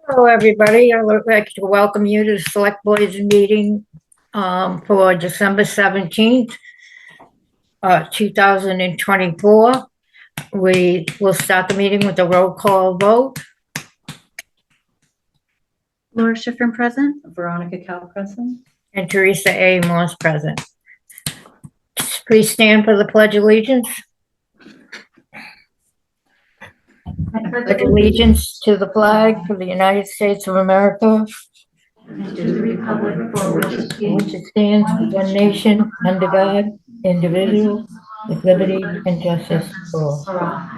Hello, everybody. I would like to welcome you to the Select Board's meeting for December 17th, 2024. We will start the meeting with a roll call vote. Laura Schifrin present. Veronica Cal present. And Teresa A. Morse present. Please stand for the Pledge of Allegiance. Pledge allegiance to the flag for the United States of America, And to the republic for which which stands one nation under God, indivisible, with liberty and justice for all.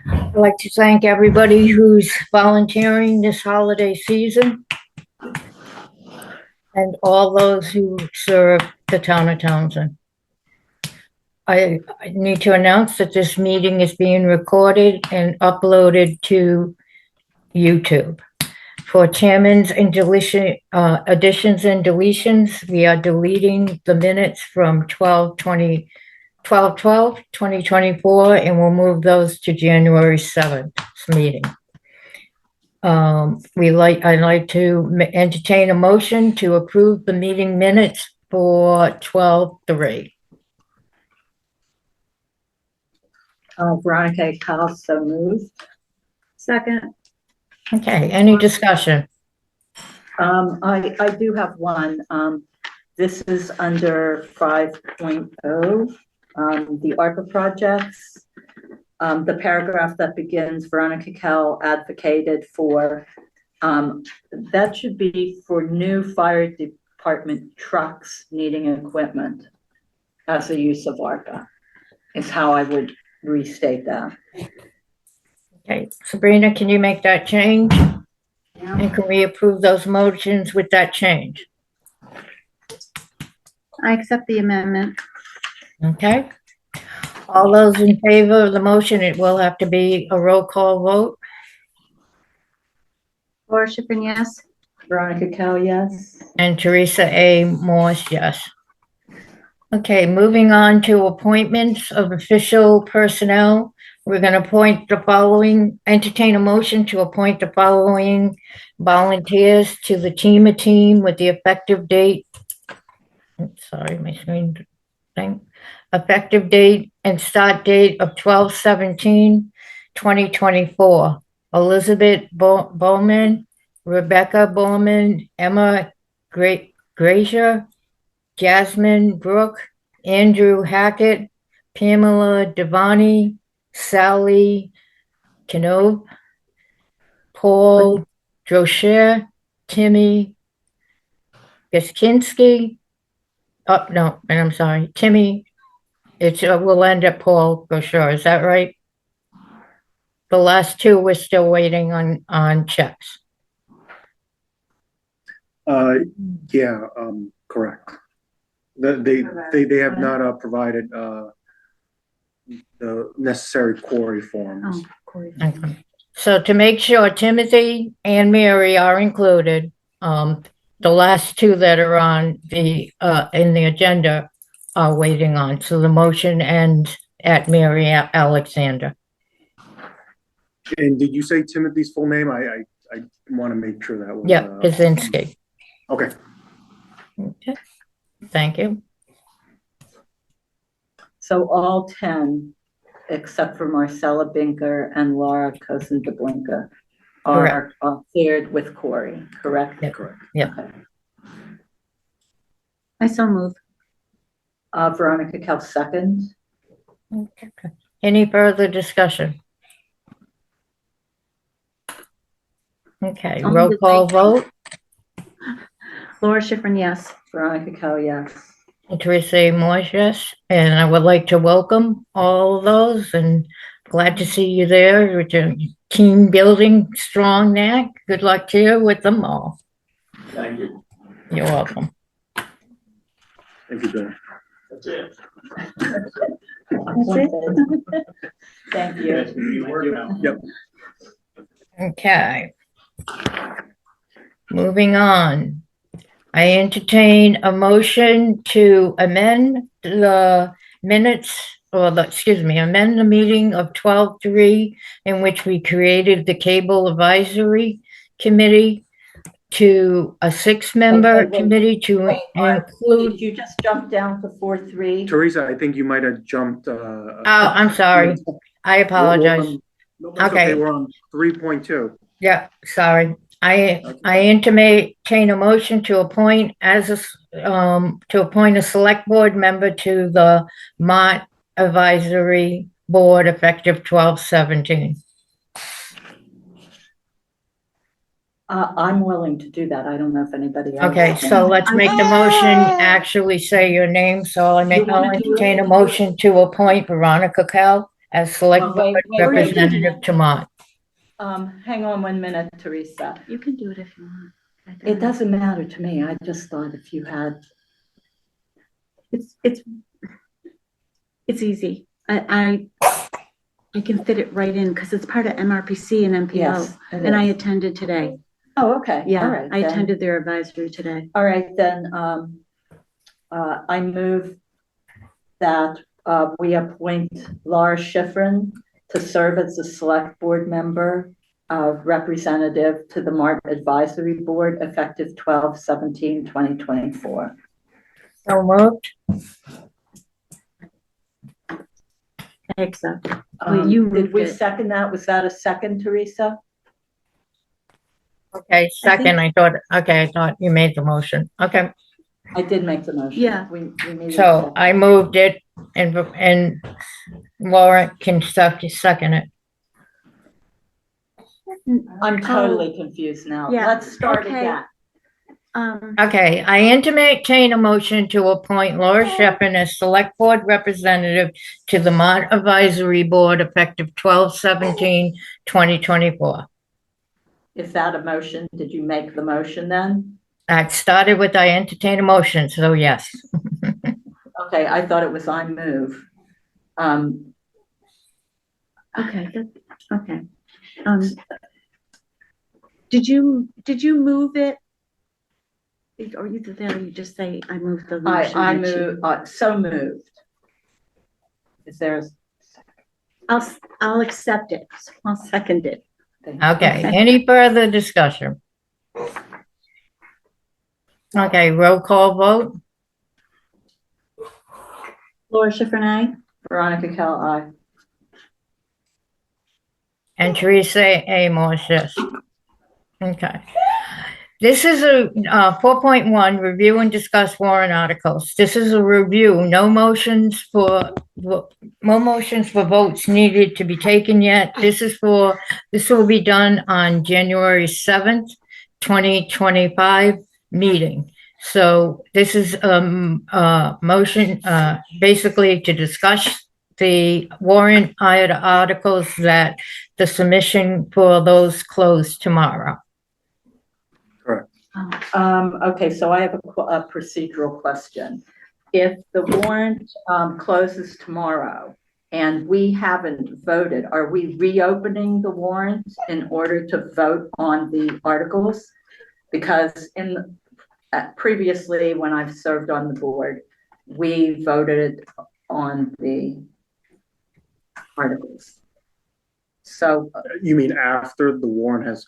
I'd like to thank everybody who's volunteering this holiday season and all those who serve the town of Townsend. I need to announce that this meeting is being recorded and uploaded to YouTube. For chairman's and additions and deletions, we are deleting the minutes from 12/2024, and we'll move those to January 7th meeting. I'd like to entertain a motion to approve the meeting minutes for 12/3. Veronica Cal, so moved. Second. Okay, any discussion? I do have one. This is under 5.0, the ARPA projects. The paragraph that begins, Veronica Cal advocated for, that should be for new fire department trucks needing equipment as a use of ARPA, is how I would restate that. Okay, Sabrina, can you make that change? And can we approve those motions with that change? I accept the amendment. Okay. All those in favor of the motion, it will have to be a roll call vote. Laura Schifrin, yes. Veronica Cal, yes. And Teresa A. Morse, yes. Okay, moving on to appointments of official personnel. We're going to entertain a motion to appoint the following volunteers to the team with the effective date. Sorry, my screen thing. Effective date and start date of 12/17/2024. Elizabeth Bowman, Rebecca Bowman, Emma Grazier, Jasmine Brooke, Andrew Hackett, Pamela Devani, Sally Knob, Paul Droscher, Timmy Gaskinski. Oh, no, and I'm sorry, Timmy. We'll end at Paul Droscher. Is that right? The last two we're still waiting on checks. Yeah, correct. They have not provided the necessary query forms. Okay. So to make sure Timothy and Mary are included, the last two that are on the in the agenda are waiting on. So the motion ends at Mary Alexander. And did you say Timothy's full name? I want to make sure that was. Yeah, Kaczynski. Okay. Okay. Thank you. So all 10, except for Marcella Binker and Laura Kosen-DeBlinka, are cleared with Corey, correct? Yeah. Correct. Yeah. Okay. I so move. Veronica Cal, second. Okay. Any further discussion? Okay, roll call vote. Laura Schifrin, yes. Veronica Cal, yes. Teresa A. Morse, yes. And I would like to welcome all of those and glad to see you there with your team building strong now. Good luck to you with them all. Thank you. You're welcome. Thank you, Bill. That's it. Thank you. Yep. Okay. Moving on. I entertain a motion to amend the minutes amend the meeting of 12/3 in which we created the Cable Advisory Committee to a 6-member Wait. committee to include, Did you just jump down to 4.3? Teresa, I think you might have jumped. oh, I'm sorry. I apologize. No, that's Okay. okay, we're on 3.2. Yeah, sorry. I entertain a motion to appoint to appoint a select board member to the Mott Advisory Board effective 12/17. I'm willing to do that. I don't know if anybody else. Okay, so let's make the motion actually say your name. So I'll entertain a motion to appoint Veronica Kell as select board Wait. representative to Mott. Hang on 1 minute, Teresa. You can do it if you want. It doesn't matter to me. I just thought if you had, It's easy. I can fit it right in because it's part of MRPC and MPO. yes. it And I is. attended today. Oh, okay. All Yeah, right, I then. attended their advisory today. All right, then, I move that, we appoint Laura Schifrin to serve as a select board member, representative to the Mart Advisory Board effective 12/17/2024. So moved. I accept. Well, you Did moved we it. second that? Was that a second, Teresa? Okay, second, I thought you made the motion. Okay, I did make the motion. Yeah. We needed a so second. I moved it and Laura can second it. I'm totally confused now. Yeah, Let's start okay. again. Okay, I entertain a motion to appoint Laura Shepherd as select board representative to the Mott Advisory Board effective 12/17/2024. Is that a motion? Did you make the motion then? I started with I entertain a motion, so yes. Okay, I thought it was I move. Okay, okay. Did you move it? Or you did that, or you just say, I moved the motion? I that you-" move, so moved. Is there I'll accept it. I'll second it. Okay, any further discussion? Okay, roll call vote. Laura Schifrin, aye. Veronica Kell, aye. And Teresa A. Morse, yes. Okay. This is a 4.1, review and discuss warrant articles. This is a review, no motions for votes needed to be taken yet. This will be done on January 7th, 2025 meeting. So this is a motion basically to discuss the warrant articles that the submission for those closed tomorrow. Correct. Okay, so I have a procedural question. If the warrant closes tomorrow and we haven't voted, are we reopening the warrant in order to vote on the articles? Because previously, when I've served on the board, we voted on the articles. So You mean after the warrant has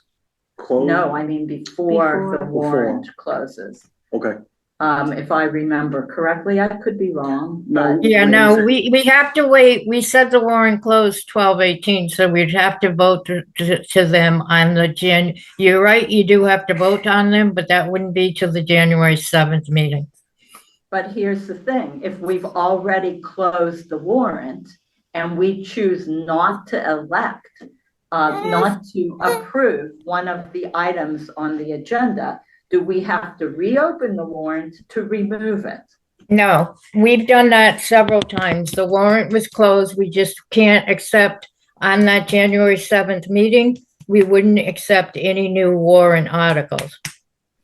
closed? no, I mean before the Before. warrant closes. Okay. If I remember correctly, I could be wrong, No. but Yeah, no, we have to wait. We said the warrant closed 12/18, so we'd have to vote to them on the you're right, you do have to vote on them, but that wouldn't be to the January 7th meeting. but here's the thing, if we've already closed the warrant and we choose not to elect, not to approve one of the items on the agenda, do we have to reopen the warrant to remove it? No, we've done that several times. The warrant was closed. We just can't accept on that January 7th meeting. We wouldn't accept any new warrant articles.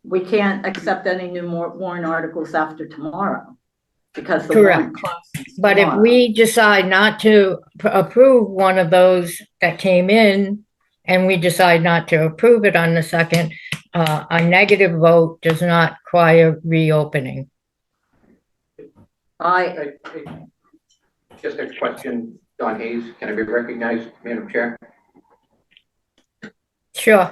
We can't accept any new warrant articles after tomorrow because the Correct. warrant closes But if tomorrow. we decide not to approve one of those that came in and we decide not to approve it on the 2nd, a negative vote does not require reopening. just a question, Don Hayes, can I be recognized, Madam Chair? Sure.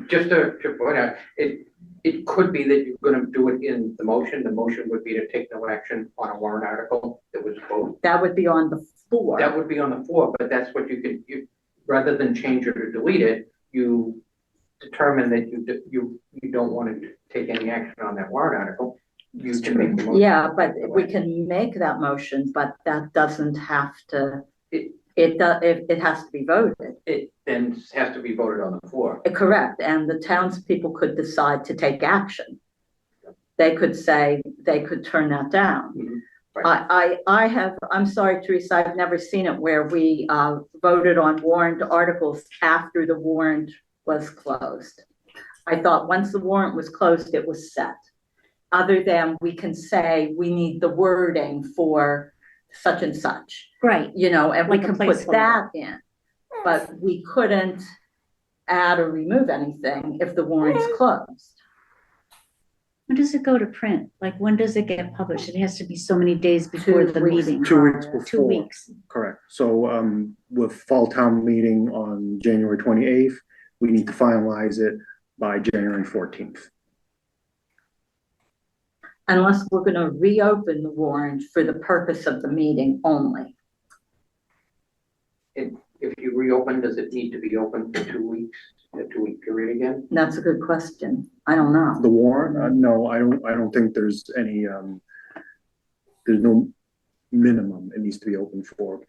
Just to point out, it could be that you're gonna do it in the motion. The motion would be to take no action on a warrant article that was voted. That would be on the floor. That would be on the floor, but that's what you rather than change it or delete it, you determine that you don't want to take any action on that warrant article. You can make the motion. Yeah, but we can make that motion, but that doesn't have to, it has to be voted. It then has to be voted on the floor. Correct, and the townspeople could decide to take action. They could say, they could turn that down. Mhm. Right. I'm sorry, Teresa, I've never seen it where we voted on warrant articles after the warrant was closed. I thought once the warrant was closed, it was set. Other than we can say we need the wording for such and such, Right. you know, and we Like a can put placeholder. that in. But we couldn't add or remove anything if the warrant's closed. When does it go to print? Like, when does it get published? It has to be so many days before 2 the weeks. meeting. 2 weeks 2 before. weeks. Correct. So, with fall town meeting on January 28th, we need to finalize it by January 14th. Unless we're gonna reopen the warrant for the purpose of the meeting only. If you reopen, does it need to be open for 2 weeks, a 2-week period again? That's a good question. I don't know. The warrant, no, I don't think there's any, there's no minimum it needs to be open for.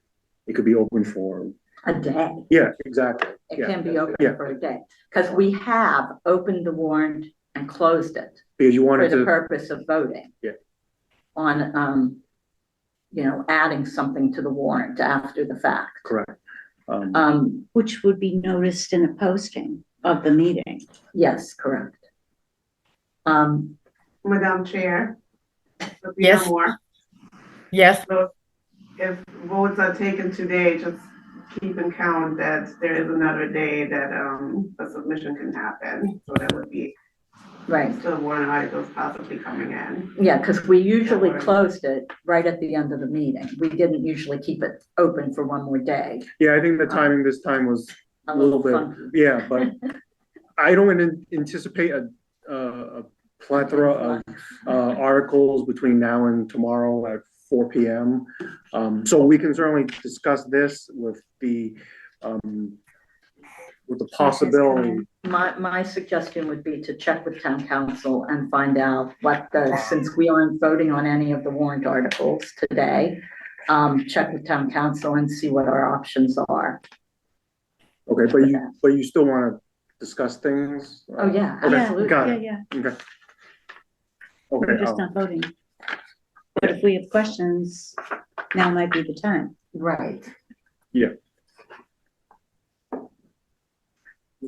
It could be open for, A day. yeah, exactly. It Yeah. can be open Yeah. for a day. Because we have opened the warrant and closed it Because you for wanted the to, purpose of voting. Yeah. On, you know, adding something to the warrant after the fact. correct. Which would be noticed in a posting of the meeting. Yes, correct. Madam Chair. Sophia Yes. Moore. Yes, So if votes are taken today, just keep in count that there is another day that a submission can happen. So that would be Right. still warrant articles possibly coming in. Yeah, because we usually Yeah, right. closed it right at the end of the meeting. We didn't usually keep it open for one more day. Yeah, I think the timing this time was A a little bit, funky. yeah, but I don't anticipate a plethora of articles between now and tomorrow at 4 PM. So we can certainly discuss this with the possibility. My suggestion would be to check with town council and find out since we aren't voting on any of the warrant articles today, check with town council and see what our options are. Okay, but you still want to discuss things? Oh, yeah, Okay, absolutely. got Yeah, it. yeah, Okay. we're Okay, just not voting. But if we have questions, now might be the time. Right.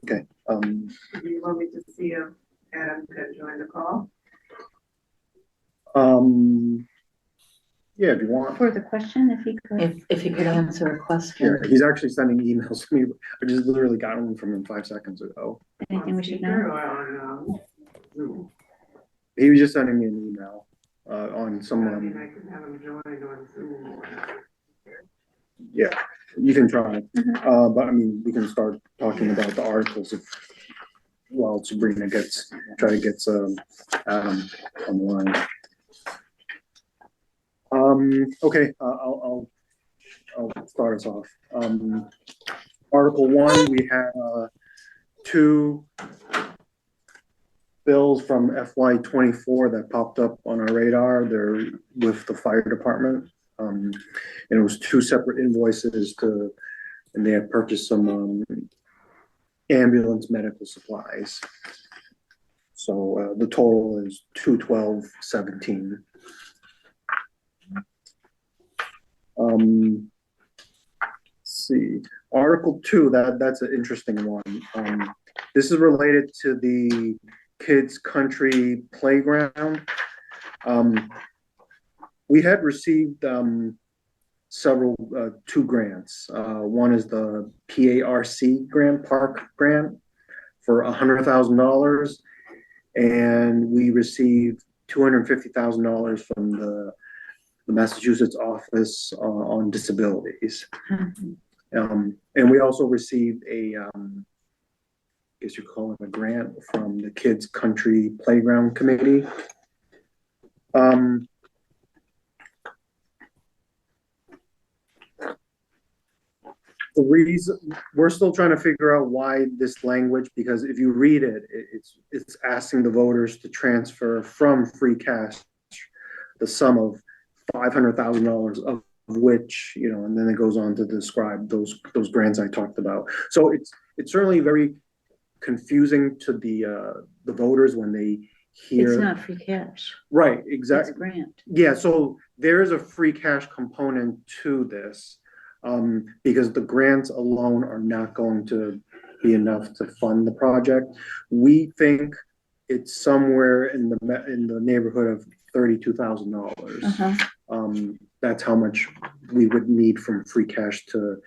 okay. Do you want me to see if Adam can join the call? Yeah, if you want. For the question, if you could. If you could answer a Yeah, question. he's actually sending emails to me. I just literally got one from him 5 seconds ago. Anything we On should speaker know? or on Zoom? He was just sending me an email on some, I mean, I can have him join on Zoom or whatever. yeah, you can try. Mhm. But I mean, we can start talking about the articles while Sabrina try to get Adam online. Okay, I'll start us off. Article 1, we had 2 bills from FY '24 that popped up on our radar. They're with the fire department. And it was 2 separate invoices and they had purchased some ambulance medical supplies. So the total is $212.17. Let's see, Article 2, that's an interesting one. This is related to the kids' country playground. We had received several 2 grants. One is the PARC grant, Park grant, for $100,000, and we received $250,000 from the the Massachusetts Office on Disabilities. Mhm. And we also received a, I guess you call it a grant from the Kids Country Playground Committee. The reason, we're still trying to figure out why this language, because if you read it, it's asking the voters to transfer from free cash the sum of $500,000 of which, you know, and then it goes on to describe those grants I talked about. So it's certainly very confusing to the voters when they hear. It's not free cash. Right, It's exactly. grant. Yeah, so there is a free cash component to this, because the grants alone are not going to be enough to fund the project. We think it's somewhere in the neighborhood of $32,000. That's how much we would need from free cash to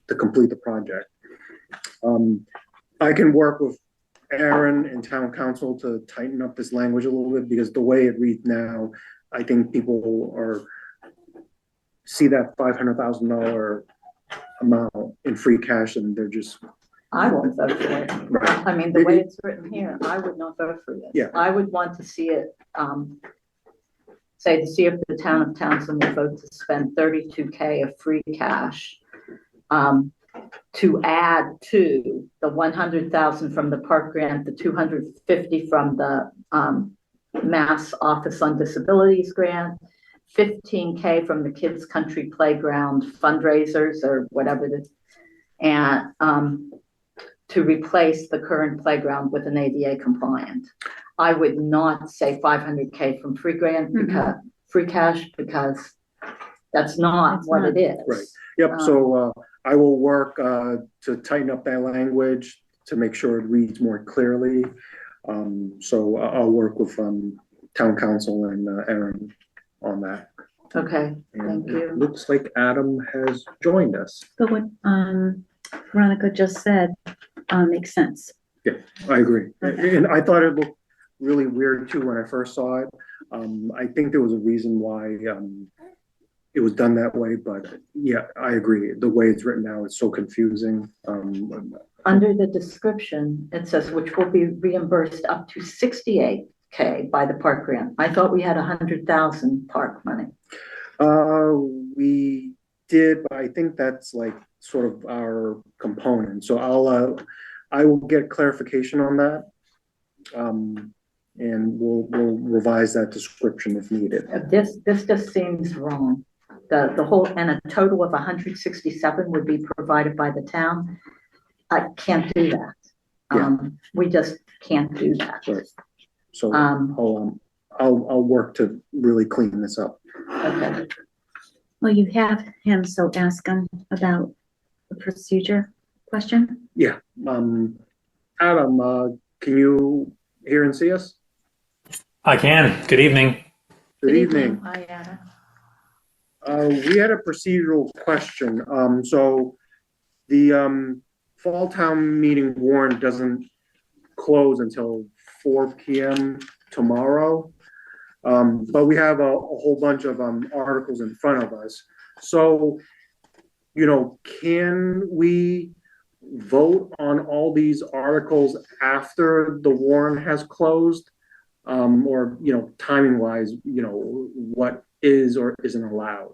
complete the project. I can work with Aaron and town council to tighten up this language a little bit, because the way it reads now, I think people see that $500,000 amount in free cash and they're just. I won't vote for it. Right. I mean, the way it's written here, I would not vote for this. Yeah. I would want to see it, say, to see if the town of Townsend will vote to spend $32K of free cash to add to the $100,000 from the park grant, the $250 from the Mass Office on Disabilities grant, $15K from the Kids Country Playground fundraisers or whatever it is, and to replace the current playground with an ADA compliant. I would not say $500K from free grant because free cash, because that's not what it is. Right. Yep. So I will work to tighten up that language to make sure it reads more clearly. So I'll work with town council and Aaron on that. Okay, And thank you. it looks like Adam has joined us. But what Veronica just said makes sense. Yeah, I agree. Okay. And I thought it looked really weird too when I first saw it. I think there was a reason why it was done that way, but yeah, I agree. The way it's written now is so confusing. Under the description, it says which will be reimbursed up to $68K by the park grant. I thought we had $100,000 park money. We did, but I think that's like sort of our component. So I will get clarification on that. And we'll revise that description if needed. This just seems wrong. The whole, and a total of 167 would be provided by the town. I can't do that. Yeah. We just can't do that. Right. So I'll work to really clean this up. Okay. Well, you have him, so ask him about the procedure question. Yeah. Adam, can you hear and see us? I can. Good evening. Good evening. Hi, Anna. We had a procedural question. So the fall town meeting warrant doesn't close until 4 p.m. tomorrow. But we have a whole bunch of articles in front of us. So, you know, can we vote on all these articles after the warrant has closed? Or, you know, timing wise, you know, what is or isn't allowed?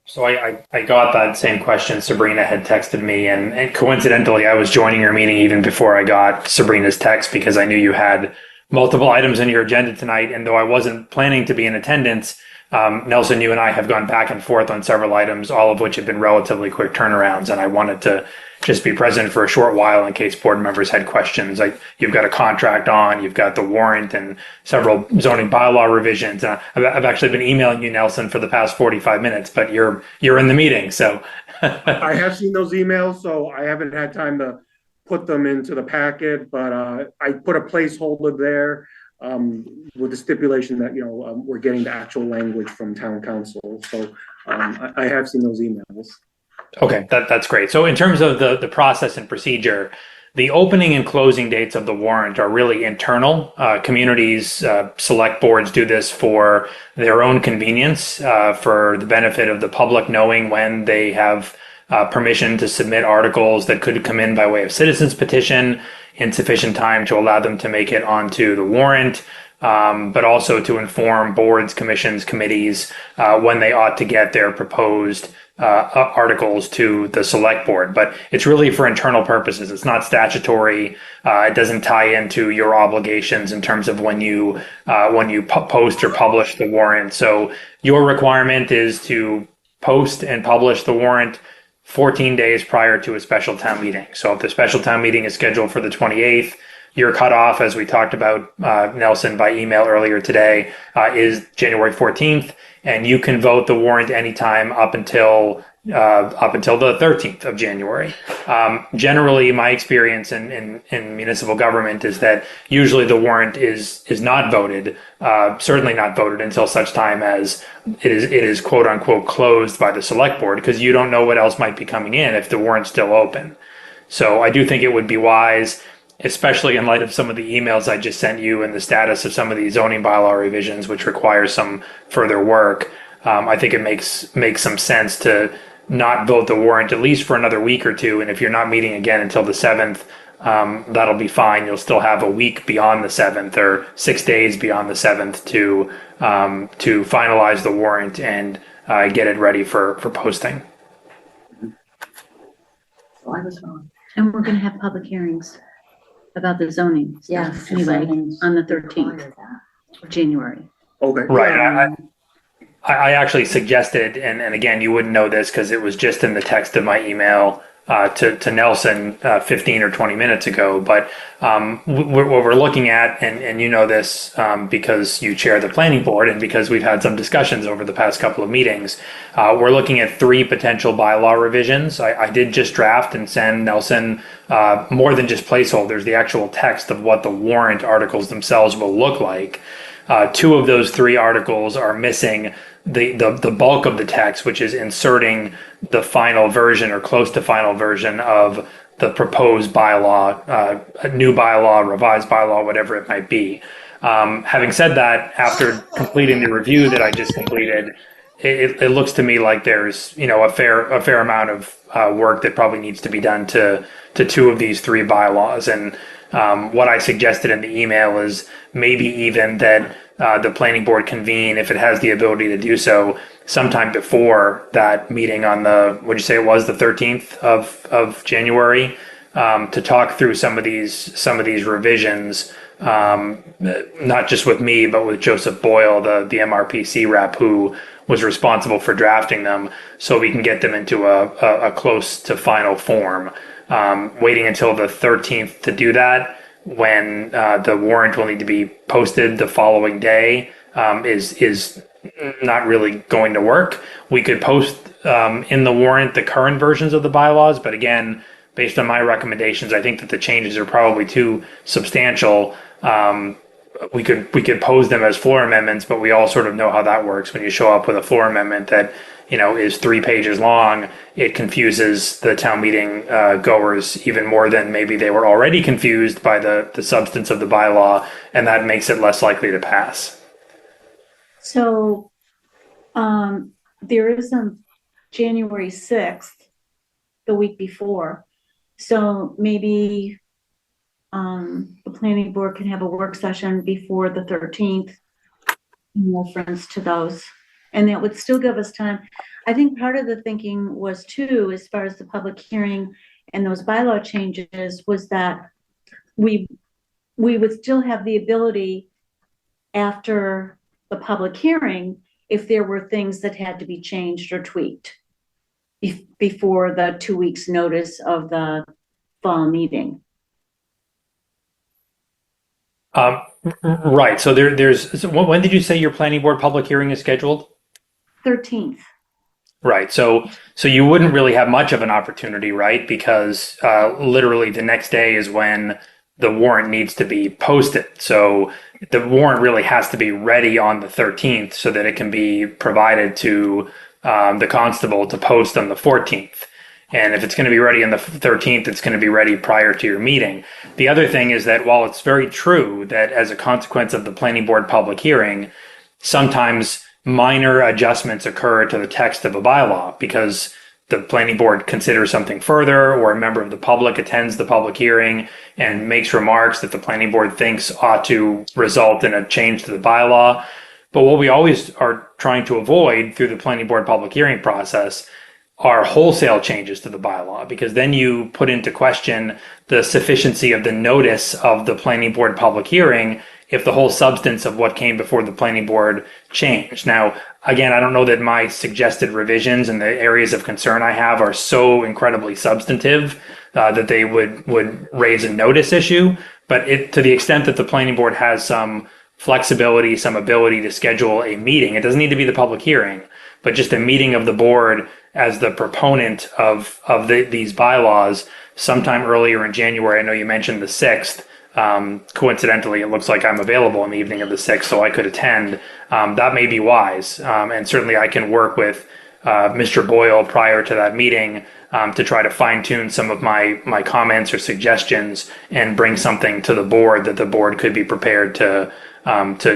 So I got that same question. Sabrina had texted me, and coincidentally, I was joining your meeting even before I got Sabrina's text because I knew you had multiple items on your agenda tonight. And though I wasn't planning to be in attendance, Nelson, you and I have gone back and forth on several items, all of which have been relatively quick turnarounds. And I wanted to just be present for a short while in case board members had questions. Like you've got a contract on, you've got the warrant and several zoning bylaw revisions. I've actually been emailing you, Nelson, for the past 45 minutes, but you're in the meeting. So I have seen those emails, so I haven't had time to put them into the packet, but I put a placeholder there with the stipulation that, you know, we're getting the actual language from town council. So I have seen those emails. Okay, that's great. So in terms of the process and procedure, The opening and closing dates of the warrant are really internal. Communities, select boards do this for their own convenience, for the benefit of the public knowing when they have permission to submit articles that could come in by way of citizens petition in sufficient time to allow them to make it onto the warrant, but also to inform boards, commissions, committees when they ought to get their proposed articles to the select board. But it's really for internal purposes. It's not statutory. It doesn't tie into your obligations in terms of when you post or publish the warrant. So your requirement is to post and publish the warrant 14 days prior to a special town meeting. So if the special town meeting is scheduled for the 28th, your cutoff, as we talked about, Nelson, by email earlier today, is January 14th, and you can vote the warrant anytime up until the 13th of January. Generally, my experience in municipal government is that usually the warrant is not voted, certainly not voted until such time as it is quote unquote closed by the select board, because you don't know what else might be coming in if the warrant's still open. So I do think it would be wise, especially in light of some of the emails I just sent you and the status of some of these zoning bylaw revisions, which require some further work. I think it makes some sense to not vote the warrant at least for another week or two. And if you're not meeting again until the 7th, that'll be fine. You'll still have a week beyond the 7th or 6 days beyond the 7th to finalize the warrant and get it ready for posting. So I was wrong. And we're gonna have public hearings about the zoning stuff Yes. anyway, on the 13th of January. Okay. Right. I actually suggested, and again, you wouldn't know this because it was just in the text of my email to Nelson 15 or 20 minutes ago. But what we're looking at, and you know this because you chair the planning board and because we've had some discussions over the past couple of meetings, we're looking at 3 potential bylaw revisions. I did just draft and send Nelson more than just placeholders, the actual text of what the warrant articles themselves will look like. 2 of those 3 articles are missing the bulk of the text, which is inserting the final version or close to final version of the proposed bylaw, a new bylaw, revised bylaw, whatever it might be. Having said that, after completing the review that I just completed, it looks to me like there's a fair amount of work that probably needs to be done to 2 of these 3 bylaws. And what I suggested in the email is maybe even that the planning board convene, if it has the ability to do so, sometime before that meeting on the, what'd you say it was, the 13th of January, to talk through some of these revisions, not just with me, but with Joseph Boyle, the MRPC rep who was responsible for drafting them, so we can get them into a close to final form. Waiting until the 13th to do that, when the warrant will need to be posted the following day, is not really going to work. We could post in the warrant the current versions of the bylaws, but again, based on my recommendations, I think that the changes are probably too substantial. We could pose them as floor amendments, but we all sort of know how that works. When you show up with a floor amendment that is 3 pages long, it confuses the town meeting goers even more than maybe they were already confused by the substance of the bylaw, and that makes it less likely to pass. So, there is a January 6th, the week before. So maybe, the planning board can have a work session before the 13th in reference to those. And that would still give us time. I think part of the thinking was too, as far as the public hearing and those bylaw changes, was that we would still have the ability after the public hearing, if there were things that had to be changed or tweaked before the 2 weeks notice of the fall meeting. Right. So when did you say your planning board public hearing is scheduled? 13th. Right. So you wouldn't really have much of an opportunity, right? Because literally the next day is when the warrant needs to be posted. So the warrant really has to be ready on the 13th so that it can be provided to the constable to post on the 14th. And if it's going to be ready on the 13th, it's going to be ready prior to your meeting. The other thing is that while it's very true that as a consequence of the planning board public hearing, sometimes minor adjustments occur to the text of a bylaw because the planning board considers something further, or a member of the public attends the public hearing and makes remarks that the planning board thinks ought to result in a change to the bylaw. But what we always are trying to avoid through the planning board public hearing process are wholesale changes to the bylaw, because then you put into question the sufficiency of the notice of the planning board public hearing if the whole substance of what came before the planning board changed. Now, again, I don't know that my suggested revisions and the areas of concern I have are so incredibly substantive that they would raise a notice issue. But to the extent that the planning board has some flexibility, some ability to schedule a meeting, it doesn't need to be the public hearing, but just a meeting of the board as the proponent of these bylaws sometime earlier in January. I know you mentioned the 6th. Coincidentally, it looks like I'm available on the evening of the 6th, so I could attend. That may be wise. And certainly I can work with Mr. Boyle prior to that meeting to try to fine tune some of my comments or suggestions and bring something to the board that the board could be prepared to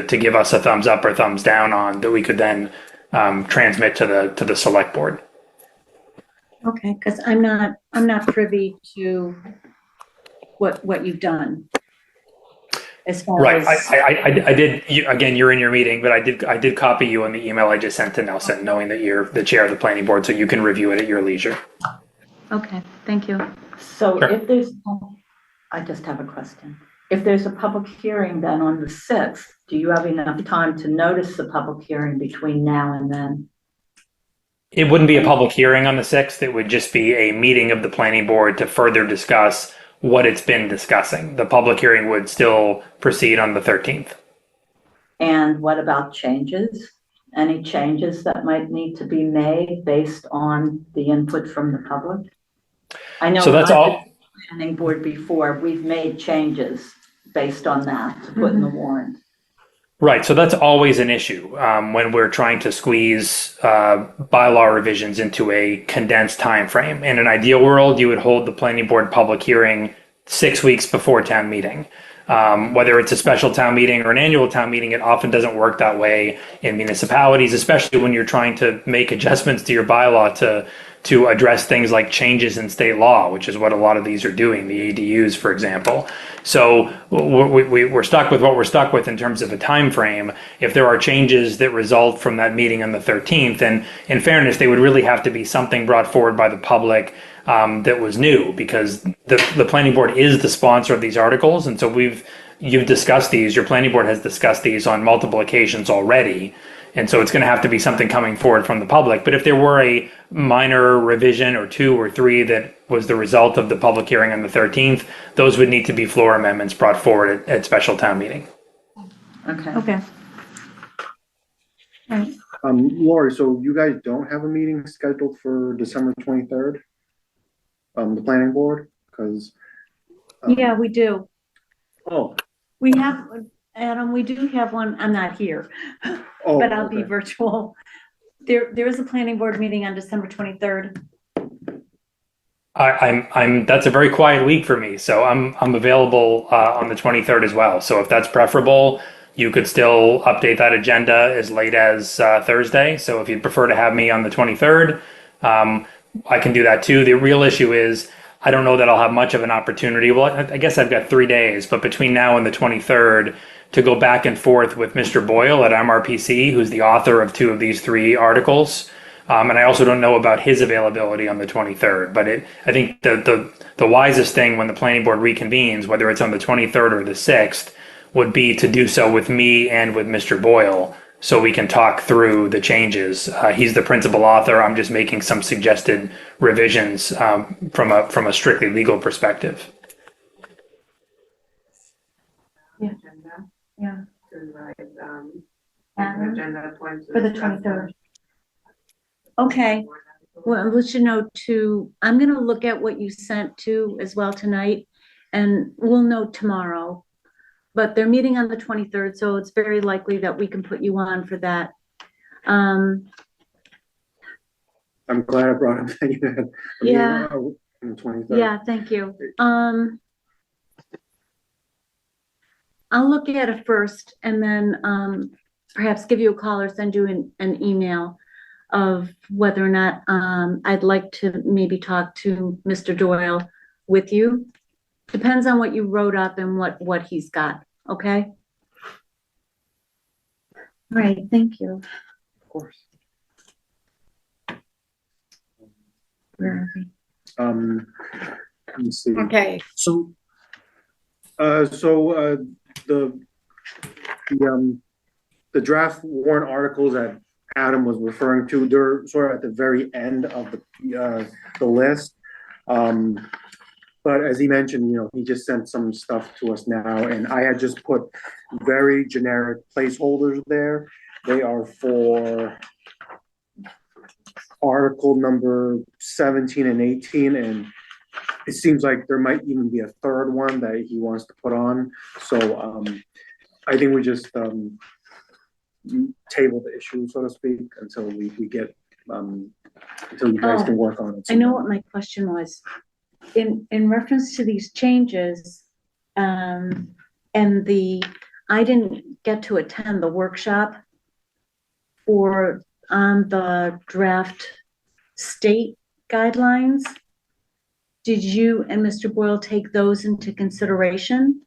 give us a thumbs up or thumbs down on, that we could then transmit to the select board. Okay, because I'm not privy to what you've done. As far Right. as I did. Again, you're in your meeting, but I did copy you on the email I just sent to Nelson, knowing that you're the chair of the planning board, so you can review it at your leisure. Okay, thank you. So Sure. if there's, I just have a question. If there's a public hearing then on the 6th, do you have enough time to notice the public hearing between now and then? It wouldn't be a public hearing on the 6th. It would just be a meeting of the planning board to further discuss what it's been discussing. The public hearing would still proceed on the 13th. And what about changes? Any changes that might need to be made based on the input from the public? I know. So that's all. Planning board before, we've made changes based on that to put in the warrant. Right. So that's always an issue when we're trying to squeeze bylaw revisions into a condensed time frame. In an ideal world, you would hold the planning board public hearing 6 weeks before town meeting. Whether it's a special town meeting or an annual town meeting, it often doesn't work that way in municipalities, especially when you're trying to make adjustments to your bylaw to address things like changes in state law, which is what a lot of these are doing, the ADUs, for example. So we're stuck with what we're stuck with in terms of a time frame. If there are changes that result from that meeting on the 13th, and in fairness, they would really have to be something brought forward by the public that was new, because the planning board is the sponsor of these articles. And so you've discussed these, your planning board has discussed these on multiple occasions already. And so it's going to have to be something coming forward from the public. But if there were a minor revision or 2 or 3 that was the result of the public hearing on the 13th, those would need to be floor amendments brought forward at special town meeting. Okay. Okay. All right. Lori, so you guys don't have a meeting scheduled for December 23rd? The planning board? Because Yeah, we do. oh, We have, Adam, we do have one. I'm not here, oh, but I'll be okay. virtual. There is a planning board meeting on December 23rd. That's a very quiet week for me, so I'm available on the 23rd as well. So if that's preferable, you could still update that agenda as late as Thursday. So if you'd prefer to have me on the 23rd, I can do that too. The real issue is I don't know that I'll have much of an opportunity. Well, I guess I've got 3 days, but between now and the 23rd, to go back and forth with Mr. Boyle at MRPC, who's the author of 2 of these 3 articles. And I also don't know about his availability on the 23rd. But I think the wisest thing when the planning board reconvenes, whether it's on the 23rd or the 6th, would be to do so with me and with Mr. Boyle, so we can talk through the changes. He's the principal author. I'm just making some suggested revisions from a strictly legal perspective. Agenda Yeah, to write, Agenda agenda point. for the 23rd. Okay. Well, I'll let you know too. I'm going to look at what you sent to as well tonight, and we'll know tomorrow. But they're meeting on the 23rd, so it's very likely that we can put you on for that. I'm glad I brought up that you had. Yeah. On the 23rd. Yeah, thank you. I'll look at it first and then perhaps give you a call or send you an email of whether or not I'd like to maybe talk to Mr. Doyle with you. Depends on what you wrote up and what he's got, okay? All right, thank you. Of course. Where are we? Let me see. Okay, So, the draft warrant articles that Adam was referring to, they're sort of at the very end of the list. But as he mentioned, he just sent some stuff to us now, and I had just put very generic placeholders there. They are for article number 17 and 18, and it seems like there might even be a third one that he wants to put on. So I think we just table the issue, so to speak, until we get until you guys can work on it. I know what my question was. In reference to these changes, and I didn't get to attend the workshop for the draft state guidelines. Did you and Mr. Boyle take those into consideration?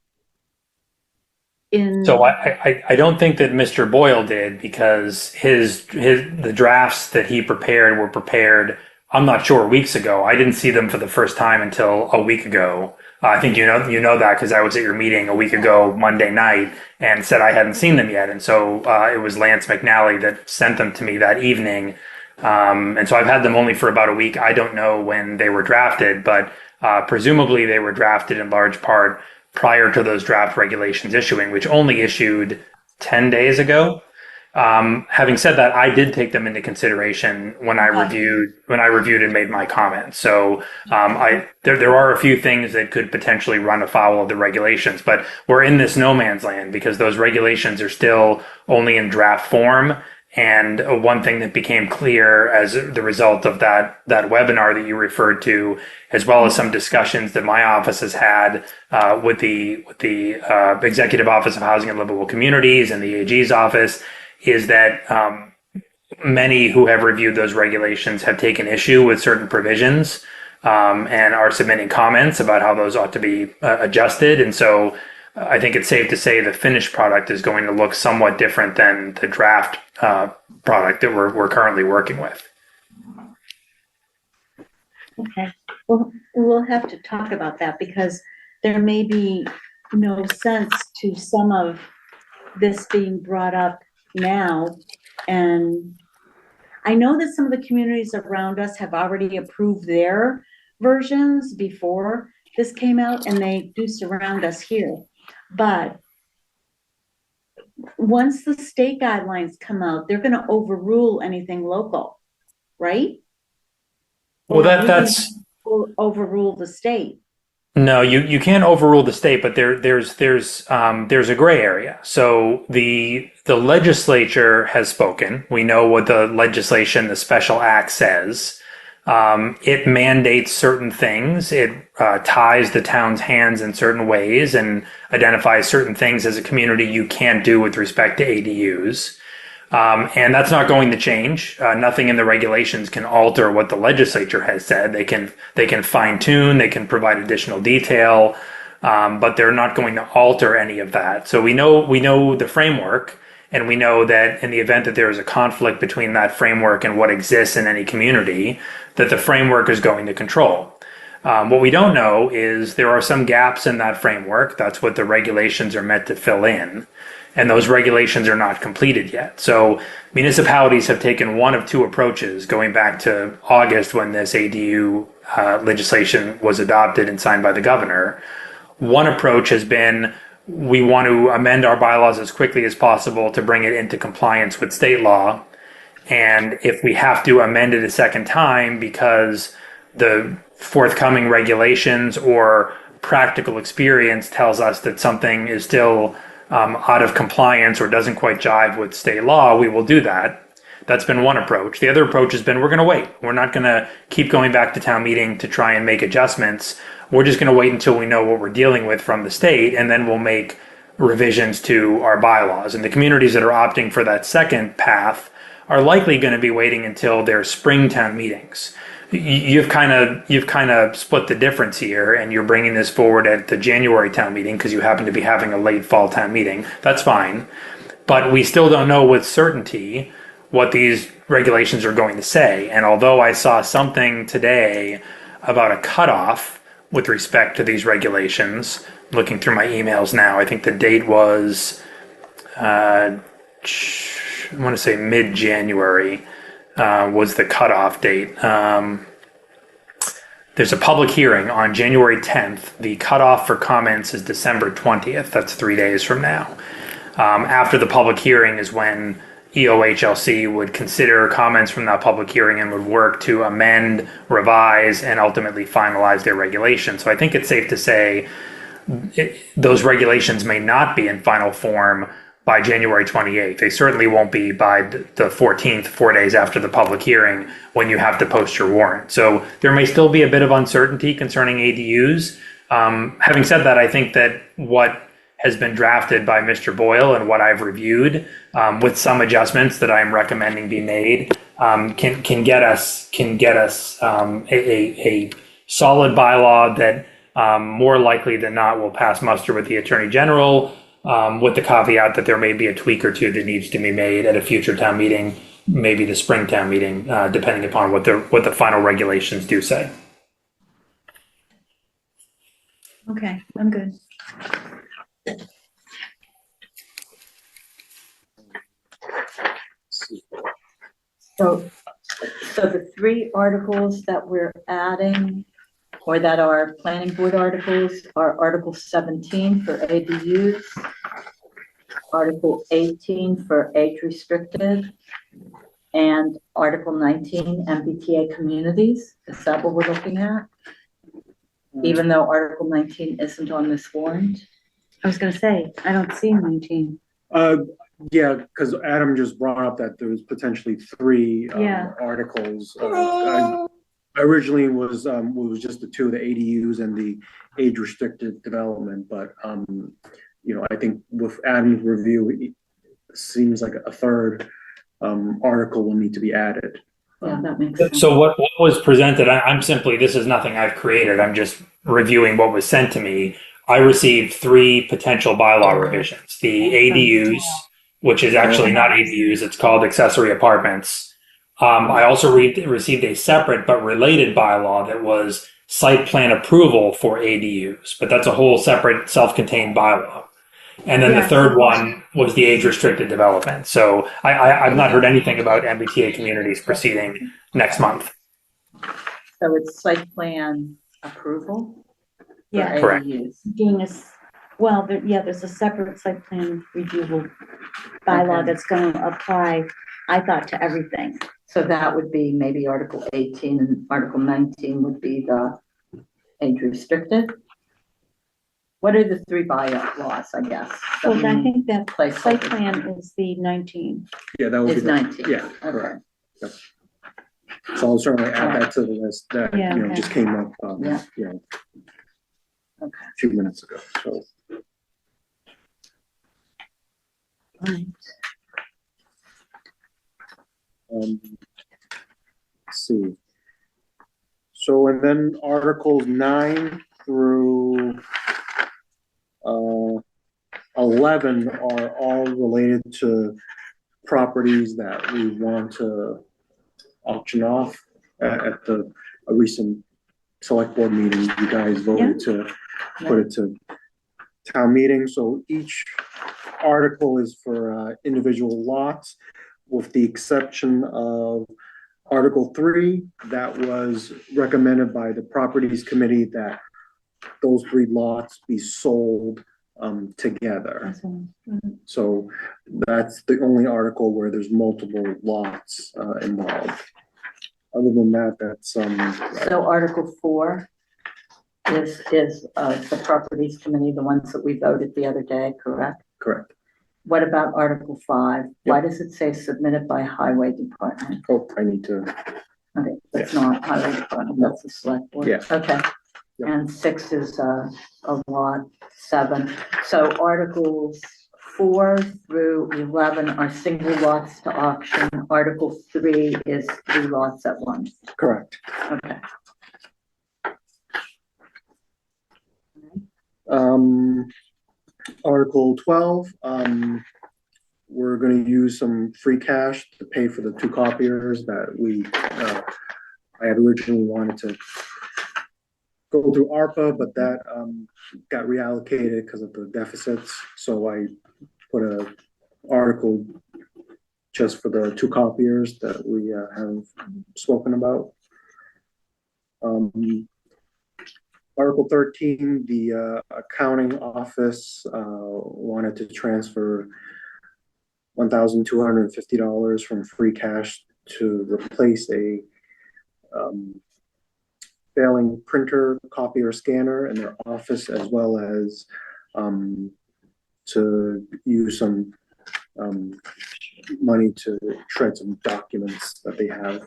So I don't think that Mr. Boyle did, because the drafts that he prepared were prepared, I'm not sure, weeks ago. I didn't see them for the first time until a week ago. I think you know that because I was at your meeting a week ago Monday night and said I hadn't seen them yet, and so it was Lance McNally that sent them to me that evening. And so I've had them only for about a week. I don't know when they were drafted, but presumably they were drafted in large part prior to those draft regulations issuing, which only issued 10 days ago. Having said that, I did take them into consideration when I reviewed and made my comments. So there are a few things that could potentially run afoul of the regulations, but we're in this no man's land because those regulations are still only in draft form. And one thing that became clear as the result of that webinar that you referred to, as well as some discussions that my office has had with the Executive Office of Housing and Livable Communities and the AG's office, is that many who have reviewed those regulations have taken issue with certain provisions and are submitting comments about how those ought to be adjusted. And so I think it's safe to say the finished product is going to look somewhat different than the draft product that we're currently working with. Okay, well, we'll have to talk about that because there may be no sense to some of this being brought up now. And I know that some of the communities around us have already approved their versions before this came out, and they do surround us here. But once the state guidelines come out, they're going to overrule anything local, right? Well, that's overrule the state. No, you can't overrule the state, but there's a gray area. So the legislature has spoken. We know what the legislation, the special act says. It mandates certain things. It ties the town's hands in certain ways and identifies certain things as a community you can't do with respect to ADUs. And that's not going to change. Nothing in the regulations can alter what the legislature has said. They can fine tune, they can provide additional detail, but they're not going to alter any of that. So we know the framework, and we know that in the event that there is a conflict between that framework and what exists in any community, that the framework is going to control. What we don't know is there are some gaps in that framework. That's what the regulations are meant to fill in. And those regulations are not completed yet. So municipalities have taken one of two approaches going back to August when this ADU legislation was adopted and signed by the governor. One approach has been, we want to amend our bylaws as quickly as possible to bring it into compliance with state law. And if we have to amend it a second time because the forthcoming regulations or practical experience tells us that something is still out of compliance or doesn't quite jive with state law, we will do that. That's been one approach. The other approach has been we're going to wait. We're not going to keep going back to town meeting to try and make adjustments. We're just going to wait until we know what we're dealing with from the state, and then we'll make revisions to our bylaws. And the communities that are opting for that second path are likely going to be waiting until their spring town meetings. You've kind of split the difference here, and you're bringing this forward at the January town meeting because you happen to be having a late fall town meeting. That's fine, but we still don't know with certainty what these regulations are going to say. And although I saw something today about a cutoff with respect to these regulations, looking through my emails now, I think the date was, I want to say mid-January was the cutoff date. There's a public hearing on January 10th. The cutoff for comments is December 20th. That's 3 days from now. After the public hearing is when EOHLC would consider comments from that public hearing and would work to amend, revise, and ultimately finalize their regulations. So I think it's safe to say those regulations may not be in final form by January 28th. They certainly won't be by the 14th, 4 days after the public hearing when you have to post your warrant. So there may still be a bit of uncertainty concerning ADUs. Having said that, I think that what has been drafted by Mr. Boyle and what I've reviewed, with some adjustments that I'm recommending be made, can get us a solid bylaw that more likely than not will pass muster with the Attorney General, with the caveat that there may be a tweak or two that needs to be made at a future town meeting, maybe the spring town meeting, depending upon what the final regulations do say. Okay, I'm good. So the three articles that we're adding, or that are planning board articles, are Article 17 for ADUs, Article 18 for age restricted, and Article 19 MBTA communities. Is that what we're looking at? Even though Article 19 isn't on this warrant? I was gonna say, I don't see 19. Yeah, because Adam just brought up that there was potentially three Yeah. articles. I originally was just the two, the ADUs and the age restricted development, but I think with Adam's review, it seems like a third article will need to be added. Yeah, that makes sense. So what was presented, I'm simply, this is nothing I've created. I'm just reviewing what was sent to me. I received three potential bylaw revisions. The ADUs, which is actually not ADUs, it's called accessory apartments. I also received a separate but related bylaw that was site plan approval for ADUs, but that's a whole separate self-contained bylaw. And then the third one was the age-restricted development. So I've not heard anything about MBTA communities proceeding next month. So it's site plan approval? for Yeah. Correct. ADUs. Venus, well, there's a separate site plan review bylaw Okay. that's gonna apply, I thought, to everything. So that would be maybe Article 18 and Article 19 would be the age restricted? What are the three bylaws, I guess? So I think that Place site over. plan is the 19. Yeah, that would be Is 19? Yeah, Okay. correct. Yep. So I'll certainly add that to the list that, Yeah, okay. just came up, Yeah. a few minutes ago, so. Right. Let's see. So, and then Articles 9 through 11 are all related to properties that we want to auction off at a recent select board meeting. You guys voted to put it to town meeting. So each article is for individual lots, with the exception of Article 3, that was recommended by the Properties Committee that those three lots be sold together. That's one. So that's the only article where there's multiple lots involved. Other than that, that's So Article 4 is the Properties Committee, the ones that we voted the other day, correct? correct. what about Article 5? Why does it say submitted by Highway Department? Oh, I need to, Okay, that's not Highway Department, that's the Select Board. Yeah. Okay. Yep. And 6 is a lot, 7. So Articles 4 through 11 are single lots to auction. Article 3 is 3 lots at once. correct. Okay. Article 12, we're gonna use some free cash to pay for the 2 copiers that I had originally wanted to go through ARPA, but that, got reallocated because of the deficits, so I put a article just for the 2 copiers that we, have spoken about. Article 13, the accounting office wanted to transfer $1,250 from free cash to replace a failing printer, copier, scanner in their office, as well as to use some money to shred some documents that they have.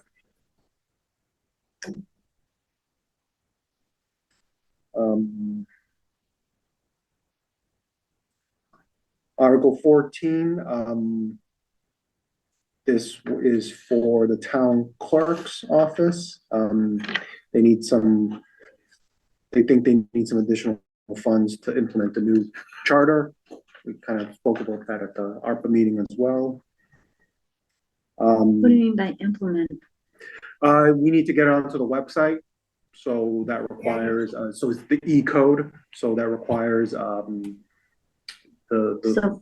Article 14, this is for the town clerk's office. They think they need some additional funds to implement the new charter. We kind of spoke about that at the ARPA meeting as well. What do you mean by implement? We need to get onto the website. So that requires, so it's the E-code, so that requires, So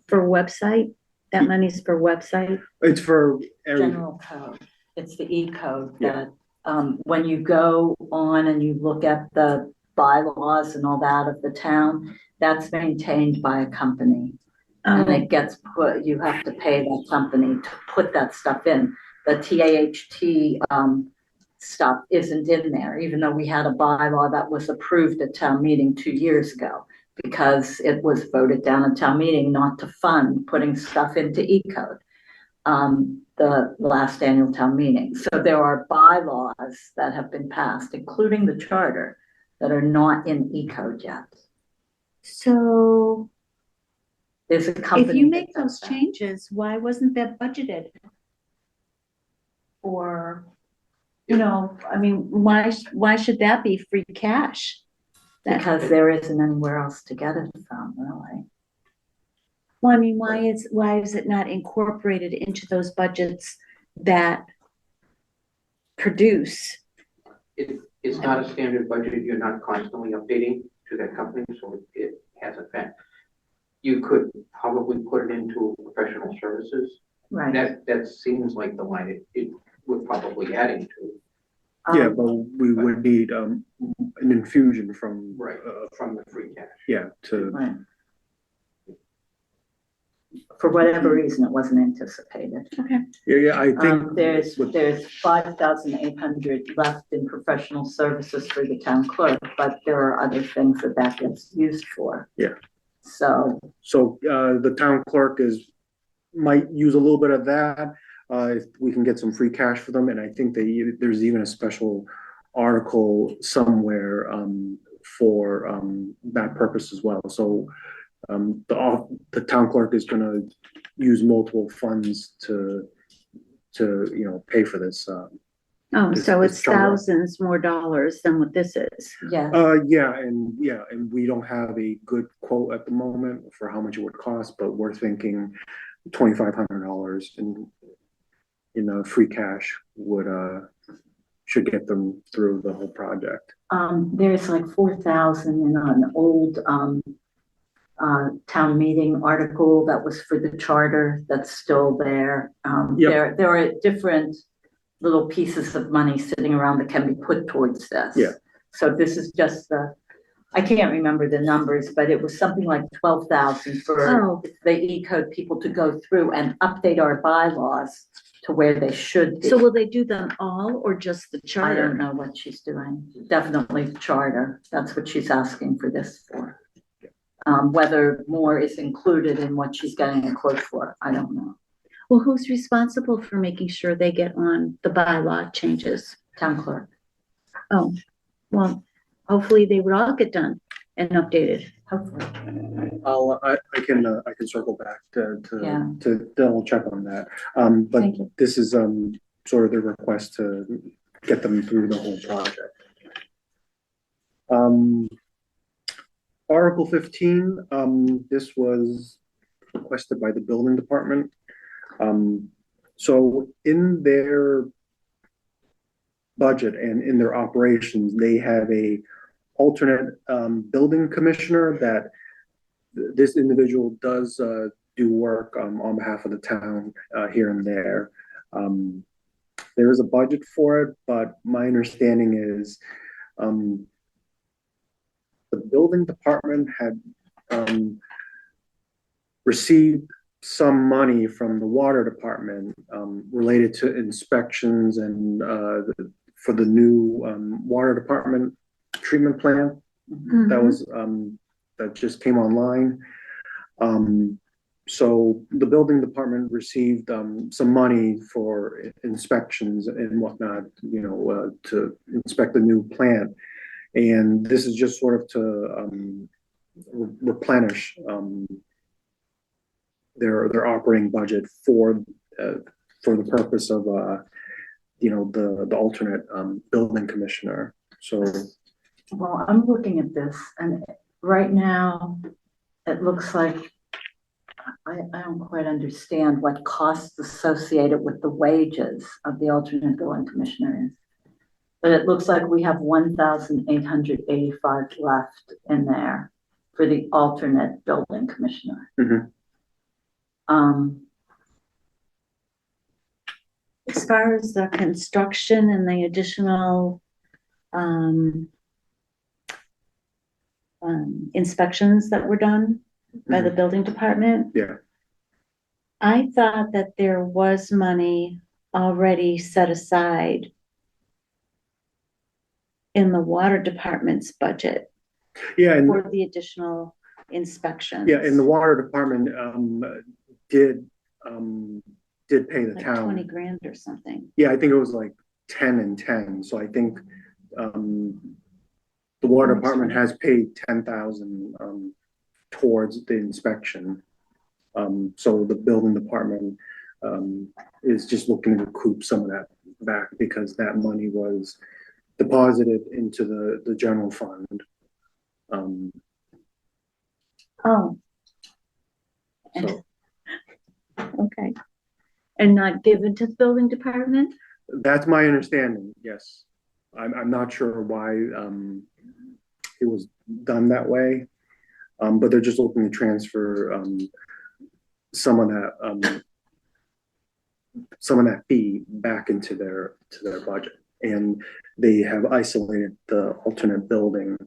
for website, that money's for website? it's for every, General code. It's the E-code Yeah. that, when you go on and you look at the bylaws and all that of the town, that's maintained by a company. And it gets put, you have to pay that company to put that stuff in. The TAHT, stuff isn't in there, even though we had a bylaw that was approved at town meeting 2 years ago, because it was voted down at town meeting not to fund putting stuff into E-code, the last annual town meeting. So there are bylaws that have been passed, including the charter, that are not in E-code yet. So There's a company. if you that make does those that. changes, why wasn't that budgeted? Or, you know, I mean, why should that be free cash? Because there isn't anywhere else to get it from, really. Well, I mean, why is it not incorporated into those budgets that produce? It's not a standard budget, you're not constantly updating to that company, so it hasn't been. You could probably put it into professional services. Right. That seems like the line it would probably adding to. yeah, but we would need, an infusion from. Right, from the free cash. Yeah, to, Right. For whatever reason, it wasn't anticipated. yeah, I think. There's with- 5,800 left in professional services for the town clerk, but there are other things that gets used for. Yeah. So, So, the town clerk might use a little bit of that, if we can get some free cash for them, and I think there's even a special article somewhere, for, that purpose as well, so, the town clerk is gonna use multiple funds to, pay for this, Oh, This- so this it's charter. thousands more dollars than what this is. yeah, and we don't have a good quote at the moment for how much it would cost, but we're thinking $2,500 in free cash should get them through the whole project. there's like 4,000 in an old, town meeting article that was for the charter that's still there. Yep. There are different little pieces of money sitting around that can be put towards this. Yeah. So this is just I can't remember the numbers, but it was something like 12,000 for Oh, the E-code people to go through and update our bylaws to where they should be. so will they do them all or just the I don't charter? know what she's doing. Definitely the charter. That's what she's asking for this for. Whether more is included in what she's getting a quote for, I don't know. Well, who's responsible for making sure they get on the bylaw changes? Town clerk, Oh, well, hopefully they would all get done and updated. hopefully. I can circle back Yeah. to double check on that. But Thank you. this is, sort of the request to get them through the whole project. Article 15, this was requested by the building department. So in their budget and in their operations, they have a alternate building commissioner that this individual does do work on behalf of the town here and there. There is a budget for it, but my understanding is the building department had received some money from the water department related to inspections and for the new water department treatment plant that was that just came online. So the building department received some money for inspections and whatnot, you know, to inspect the new plant. And this is just sort of to replenish their operating budget for the purpose of you know, the alternate building commissioner. So, Well, I'm looking at this, and right now, it looks like I don't quite understand what costs associated with the wages of the alternate building commissioner is. But it looks like we have 1,885 left in there for the alternate building commissioner. As far as the construction and the additional inspections that were done by the building department. yeah, I thought that there was money already set aside in the water department's budget yeah, and for the additional inspections. yeah, and the water department did pay the Like town 20 grand or something. Yeah, I think it was like 10 and 10. So I think the water department has paid 10,000 towards the inspection. So the building department is just looking to recoup some of that back because that money was deposited into the general fund. Oh. So Okay. And not given to the building department? that's my understanding. Yes, I'm not sure why it was done that way, but they're just looking to transfer some of that fee back into their budget, and they have isolated the alternate building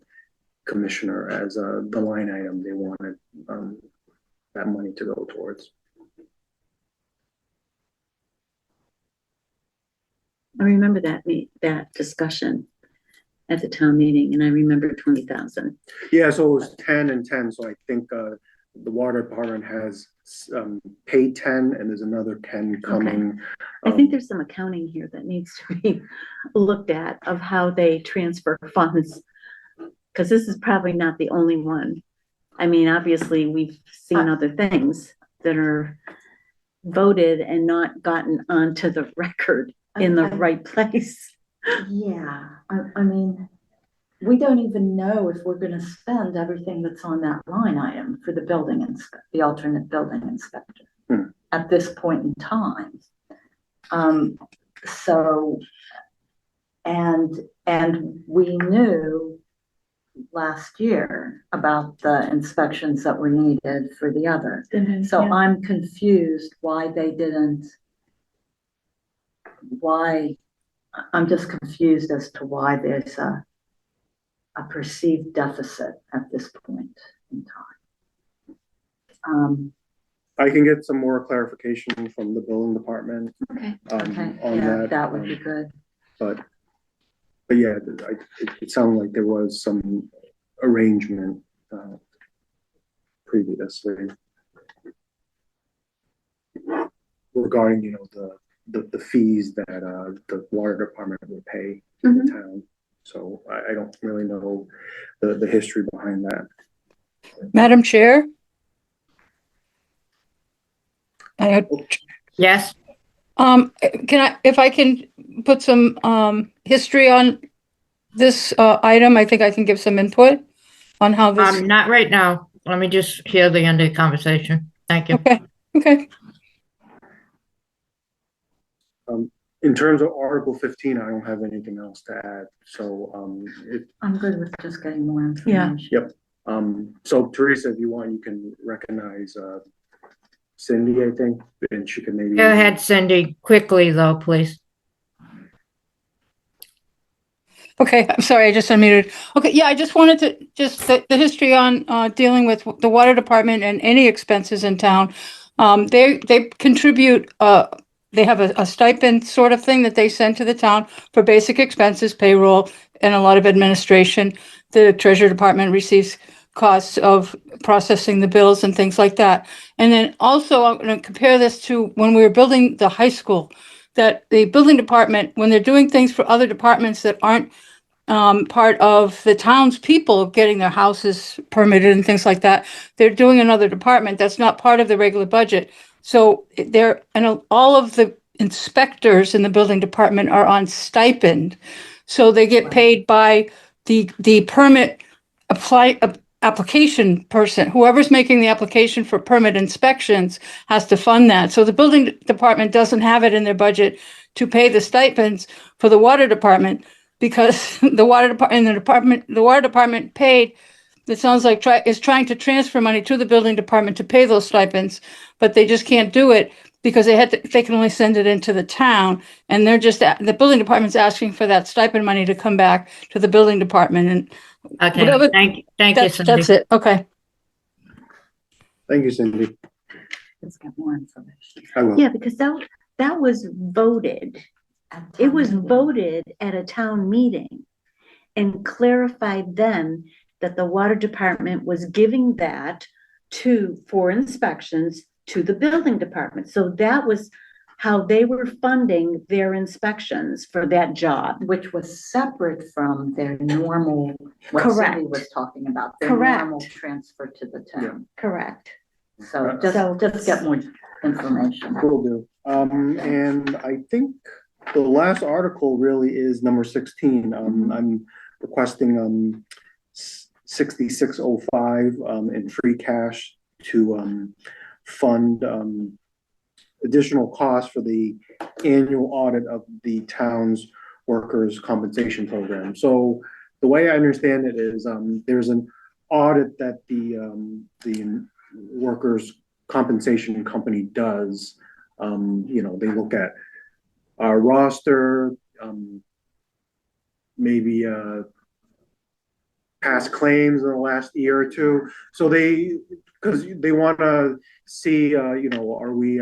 commissioner as the line item they wanted that money to go towards. I remember that discussion at the town meeting, and I remember 20,000. Yeah, so it was 10 and 10. So I think the water department has paid 10, and there's another 10 coming. I think there's some accounting here that needs to be looked at of how they transfer funds, because this is probably not the only one. I mean, obviously, we've seen other things that are voted and not gotten onto the record in the right place. Yeah, I mean, we don't even know if we're gonna spend everything that's on that line item for the the alternate building inspector at this point in time. So, and we knew last year about the inspections that were needed for the other. So Yeah. I'm confused I'm just confused as to why there's a perceived deficit at this point in time. I can get some more clarification from the building department Okay. Okay, on yeah, that. that would be good. But yeah, it sounded like there was some arrangement previously. Regarding, the fees that, the water department would pay to the town. So I don't really know the history behind that. Madam Chair? Yes, If I can put some history on this item, I think I can give some input on how this. not right now. Let me just hear the end of the conversation. Thank you. Okay. In terms of Article 15, I don't have anything else to add. So, I'm good with just getting more information. so Teresa, if you want, you can recognize, Cindy, I think, and she can maybe. Go ahead, Cindy, quickly though, please. Okay, I'm sorry, I just unmuted. Okay, yeah, I just wanted to, just the history on dealing with the water department and any expenses in town. They contribute, they have a stipend sort of thing that they send to the town for basic expenses, payroll, and a lot of administration. The treasurer department receives costs of processing the bills and things like that. And then also, I'm going to compare this to when we were building the high school, that the building department, when they're doing things for other departments that aren't part of the townspeople getting their houses permitted and things like that, they're doing another department that's not part of the regular budget. So and all of the inspectors in the building department are on stipend. So they get paid by the permit application person. Whoever's making the application for permit inspections has to fund that. So the building department doesn't have it in their budget to pay the stipends for the water department, because the water department paid, it sounds like is trying to transfer money to the building department to pay those stipends, but they just can't do it because they can only send it into the town, and the building department's asking for that stipend money to come back to the building department. And Okay, thank you, Cindy. That's it. Okay. Thank you, Cindy. Let's get more information. I will. Yeah, because that was voted. It was voted at a town meeting and clarified then that the water department was giving that for inspections to the building department. So that was how they were funding their inspections for that job. Which was separate from their normal, what Correct. Cindy was talking about, their Correct. normal transfer to the town. Correct. So just get more information. Will do. And I think the last article really is number 16. I'm requesting 6605 in free cash to fund additional costs for the annual audit of the town's workers' compensation program. So the way I understand it is there's an audit that the workers' compensation company does. They look at our roster, maybe past claims in the last year or two. So because they want to see, are we,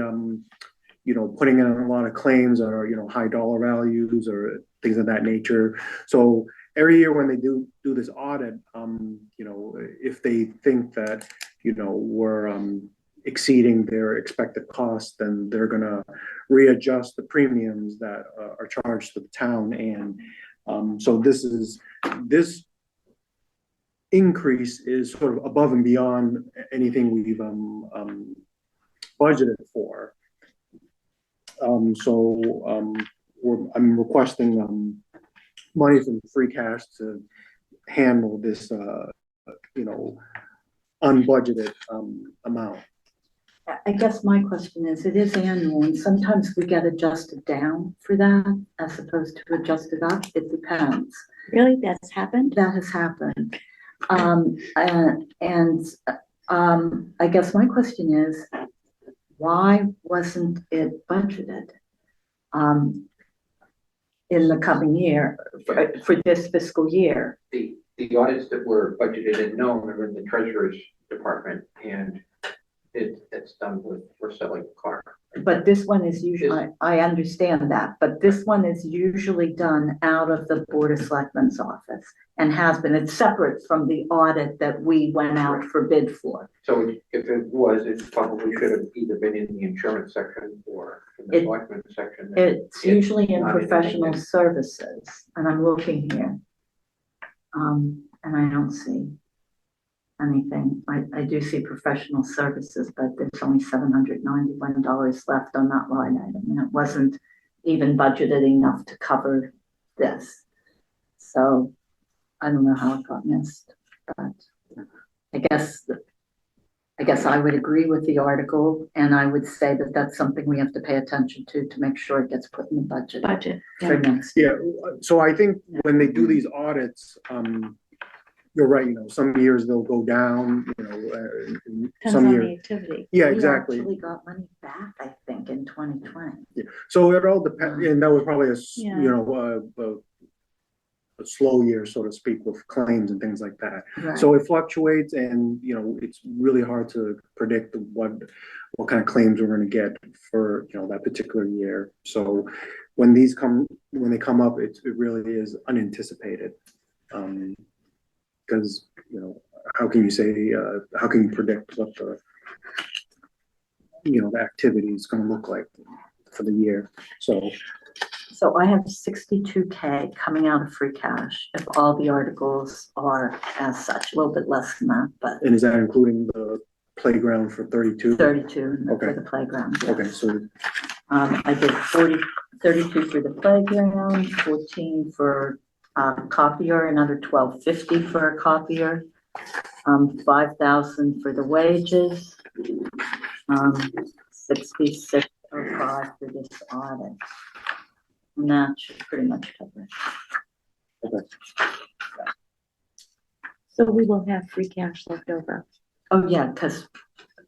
putting in a lot of claims or, high dollar values or things of that nature. So every year when they do this audit, if they think that, we're exceeding their expected costs, then they're going to readjust the premiums that are charged to the town. And so this increase is sort of above and beyond anything we've budgeted for. I'm requesting money from free cash to handle this, unbudgeted amount. I guess my question is, it is annual, and sometimes we get adjusted down for that as opposed to adjusted up. It depends. Really? That's happened? That has happened. I guess my question is, why wasn't it budgeted in the coming year for this fiscal year? The audits that were budgeted and known are in the treasurer's department, and it's done with, we're selling Clark. But this one is usually, I understand that, but this one is usually done out of the Board of Selectmen's office and has been. It's separate from the audit that we went out for bid for. So if it was, it probably should have either been in the insurance section or in the selectmen section. It's usually in not professional anything. services, and I'm looking here. And I don't see anything. I do see professional services, but there's only $791 left on that line item, and it wasn't even budgeted enough to cover this. So I don't know how it got missed, but I guess I would agree with the article, and I would say that that's something we have to pay attention to make sure it gets put in the budget for next year. Yeah, so I think when they do these audits, you're right, some years they'll go down, Depends some on years. the activity. Yeah, exactly. We actually got money back, I think, in 2020. Yeah. So it all depends, and that was probably Yeah. a slow year, so to speak, with claims and things like that. Right. So it fluctuates, and it's really hard to predict what kind of claims we're going to get for that particular year. So when they come up, it really is unanticipated. Because how can you predict what the activity is going to look like for the year? So I have 62K coming out of free cash if all the articles are as such, a little bit less than that, but And is that including the playground for 32? 32 for Okay. the playground. Yes. Okay, so I did 32 for the playground, 14 for copier, another 1250 for a copier, 5,000 for the wages, 6605 for this audit. And that should pretty much cover it. okay. So we will have free cash left over. Oh, yeah, because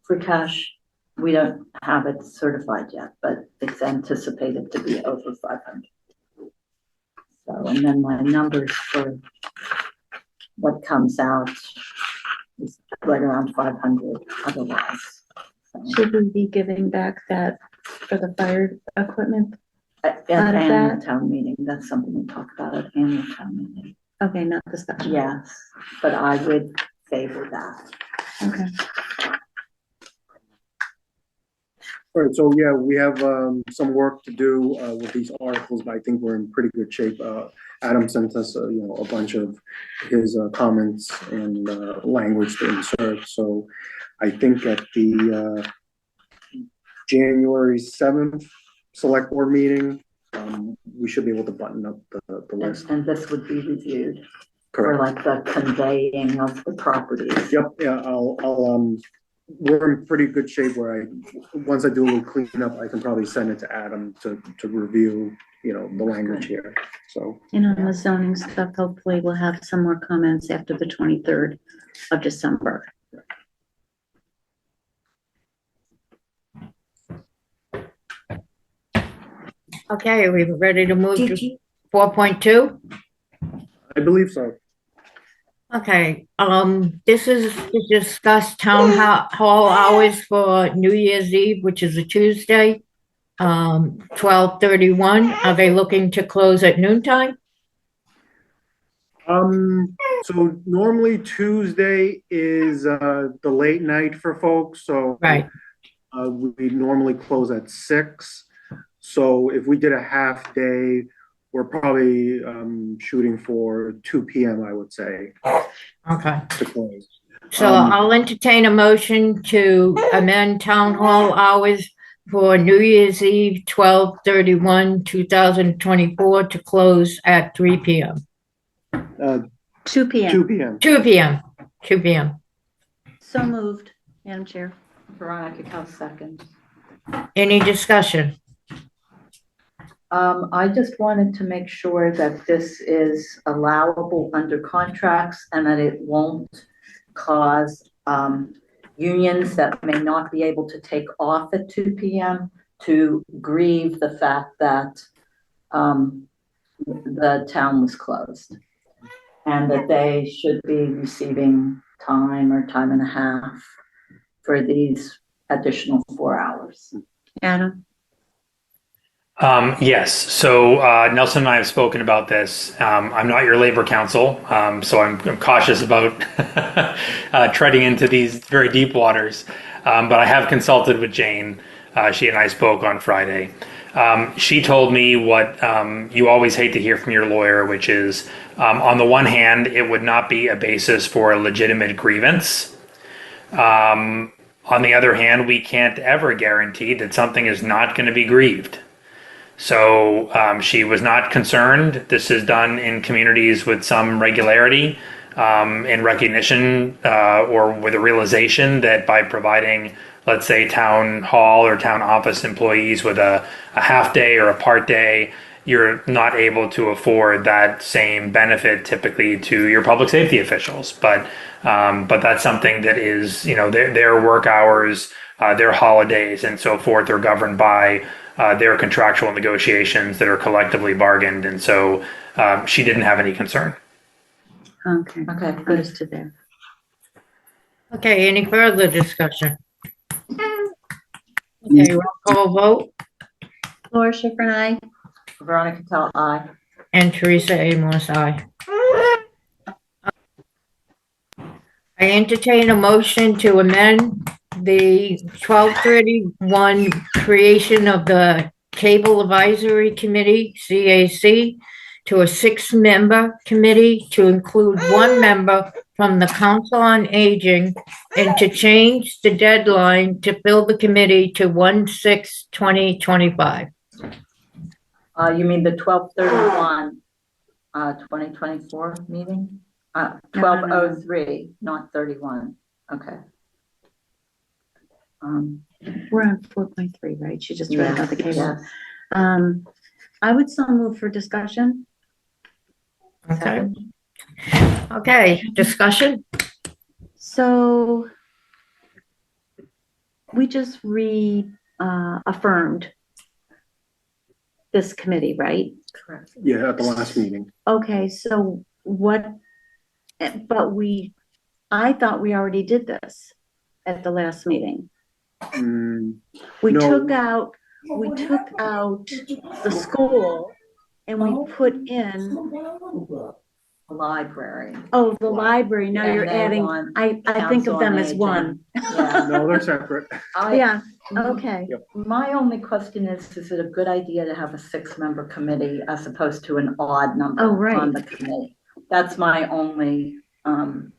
for cash, we don't have it certified yet, but it's anticipated to be over 500. So, and then my numbers for what comes out is right around 500 otherwise. So, Should we be giving back that for the fire equipment? at Out of annual that? town meeting, that's something we talk about at annual town meeting. Okay, not the special. Yes, but I would favor that. Okay. All right, so yeah, we have some work to do with these articles, but I think we're in pretty good shape. Adam sent us a bunch of his comments and language to insert. So I think at the January 7th select board meeting, we should be able to button up the list. And this would be reviewed for Correct. like the conveying of the properties. Yep, yeah, we're in pretty good shape where once I do a little cleanup, I can probably send it to Adam to review, the language here, so. And on the zoning stuff, hopefully we'll have some more comments after the 23rd of December. Okay, are we ready to move Did to you- 4.2? I believe so. Okay, this is to discuss town hall hours for New Year's Eve, which is a Tuesday, 12:31. Are they looking to close at noontime? So normally Tuesday is the late night for folks, so. Right, We normally close at 6. So if we did a half day, we're probably shooting for 2 p.m., I would say, okay. to close. So I'll entertain a motion to amend town hall hours for New Year's Eve, 12/31/2024, to close at 3 p.m. 2 p.m. 2 p.m. 2 p.m. 2 p.m. So moved, Madam Chair. Veronica Cal second. Any discussion? I just wanted to make sure that this is allowable under contracts and that it won't cause unions that may not be able to take off at 2 p.m. to grieve the fact that the town was closed and that they should be receiving time or time and a half for these additional 4 hours. Adam? Yes. So Nelson and I have spoken about this. I'm not your labor counsel, so I'm cautious about treading into these very deep waters. But I have consulted with Jane. She and I spoke on Friday. She told me what you always hate to hear from your lawyer, which is, on the one hand, it would not be a basis for a legitimate grievance. On the other hand, we can't ever guarantee that something is not going to be grieved. So she was not concerned. This is done in communities with some regularity, in recognition or with a realization that by providing, let's say, town hall or town office employees with a half day or a part day, you're not able to afford that same benefit typically to your public safety officials. But that's something that is, their work hours, their holidays and so forth are governed by their contractual negotiations that are collectively bargained. And so she didn't have any concern. Okay. Okay, Understood there. Okay, any further discussion? Okay, roll call vote, Laura Schifrin, aye. Veronica Cal, aye. and Teresa Amos, aye. I entertain a motion to amend the 1231 creation of the Cable Advisory Committee, CAC, to a 6-member committee to include 1 member from the Council on Aging and to change the deadline to fill the committee to 1/6/2025. You mean the 12/31, 2024 meeting? 12/03, not 31. Okay. We're on 4.3, right? She just read about the cable. Yes. I would so move for discussion. Okay. Okay, discussion? So we just affirmed this committee, right? Correct. Yeah, at the last meeting. Okay, so what, but I thought we already did this at the last meeting. We No. took out the school and we put in, Library. the library. Now And you're they adding, want I think Council of them on as Aging. one. Yeah. No, they're separate. Yeah, okay. My only question is it a good idea to have a 6-member committee as opposed to an odd number on the committee? That's my only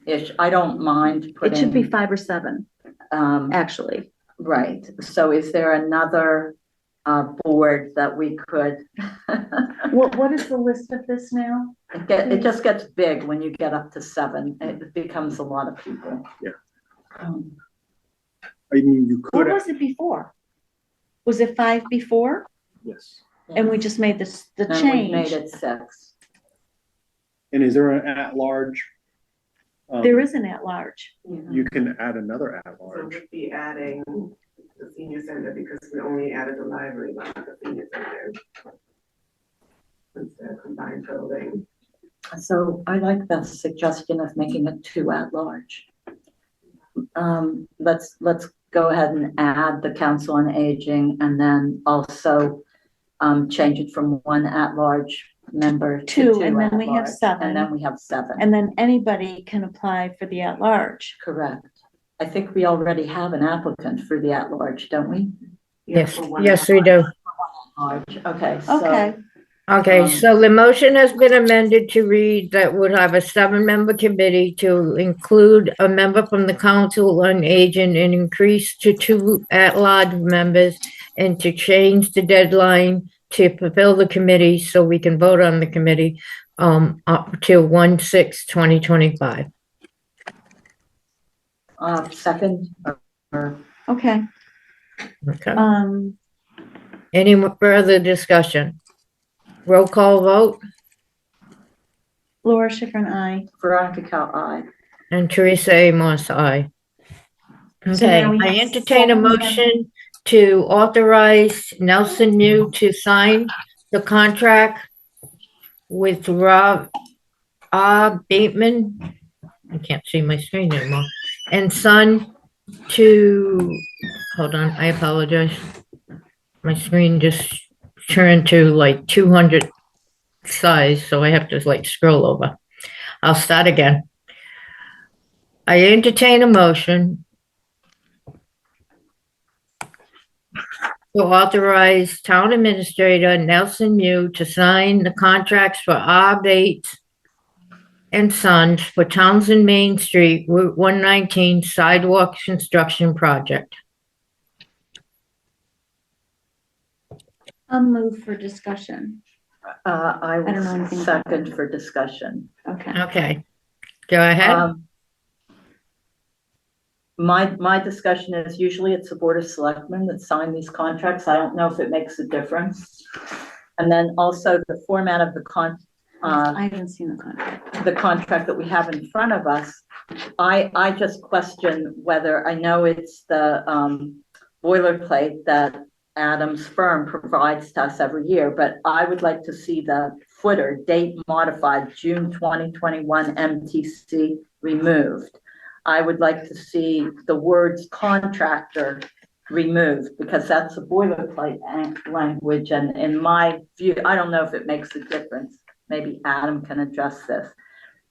issue. I don't mind putting. It should be 5 or 7, actually. Right. So is there another board that we could? What is the list of this now? It just gets big when you get up to 7. It becomes a lot of people. Yeah. I mean, you What could. was it before? Was it 5 before? Yes. And we just made the And we change? made it 6. And is there an at-large? There is an at-large. You can add another So at-large. we'd be adding the senior center because we only added the library, but not the senior center. Instead of combined building. So I like the suggestion of making it 2 at-large. Let's go ahead and add the Council on Aging and then also change it from 1 at-large member to 2, and then we have at-large. 7. And then we have 7. And then anybody can apply for the at-large. Correct. I think we already have an applicant for the at-large, don't we? Yes, for one yes, we do. Large. Okay. So, Okay, Okay, so the motion has been amended to read that would have a 7-member committee to include a member from the Council on Aging and increase to 2 at-large members and to change the deadline to fulfill the committee so we can vote on the committee up to 1/6/2025. second. okay. Okay. Any further discussion? Roll call vote, Laura Schifrin, aye. Veronica Cal, aye. and Teresa Amos, aye. So Okay, now we I have entertain a 7 motion to authorize Nelson New to sign the contract with Rob Bateman. I can't see my screen anymore. And Son to, hold on, I apologize. My screen just turned to like 200 size, so I have to like scroll over. I'll start again. I entertain a motion to authorize Town Administrator Nelson Mew to sign the contracts for R. Bates and Sons for Townsend Main Street, Route 119 Sidewalk Construction Project. I'll move for discussion. I don't know will anything about second for discussion. Okay. Okay, go ahead. My discussion is usually it's the Board of Selectmen that sign these contracts. I don't know if it makes a difference. And then also the format of I haven't seen the contract. that we have in front of us. I just question whether, I know it's the boilerplate that Adam's firm provides to us every year, but I would like to see the footer date modified June 2021 MTC removed. I would like to see the words contractor removed because that's a boilerplate language. And in my view, I don't know if it makes a difference. Maybe Adam can address this,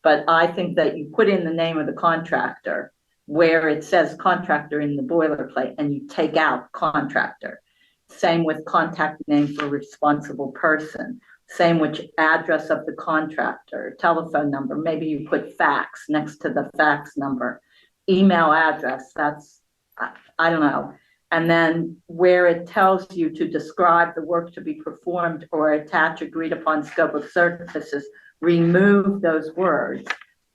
but I think that you put in the name of the contractor where it says contractor in the boilerplate and you take out contractor. Same with contact name for responsible person. Same with address of the contractor, telephone number. Maybe you put fax next to the fax number, email address. That's, I don't know. And then where it tells you to describe the work to be performed or attach agreed upon scope of services, remove those words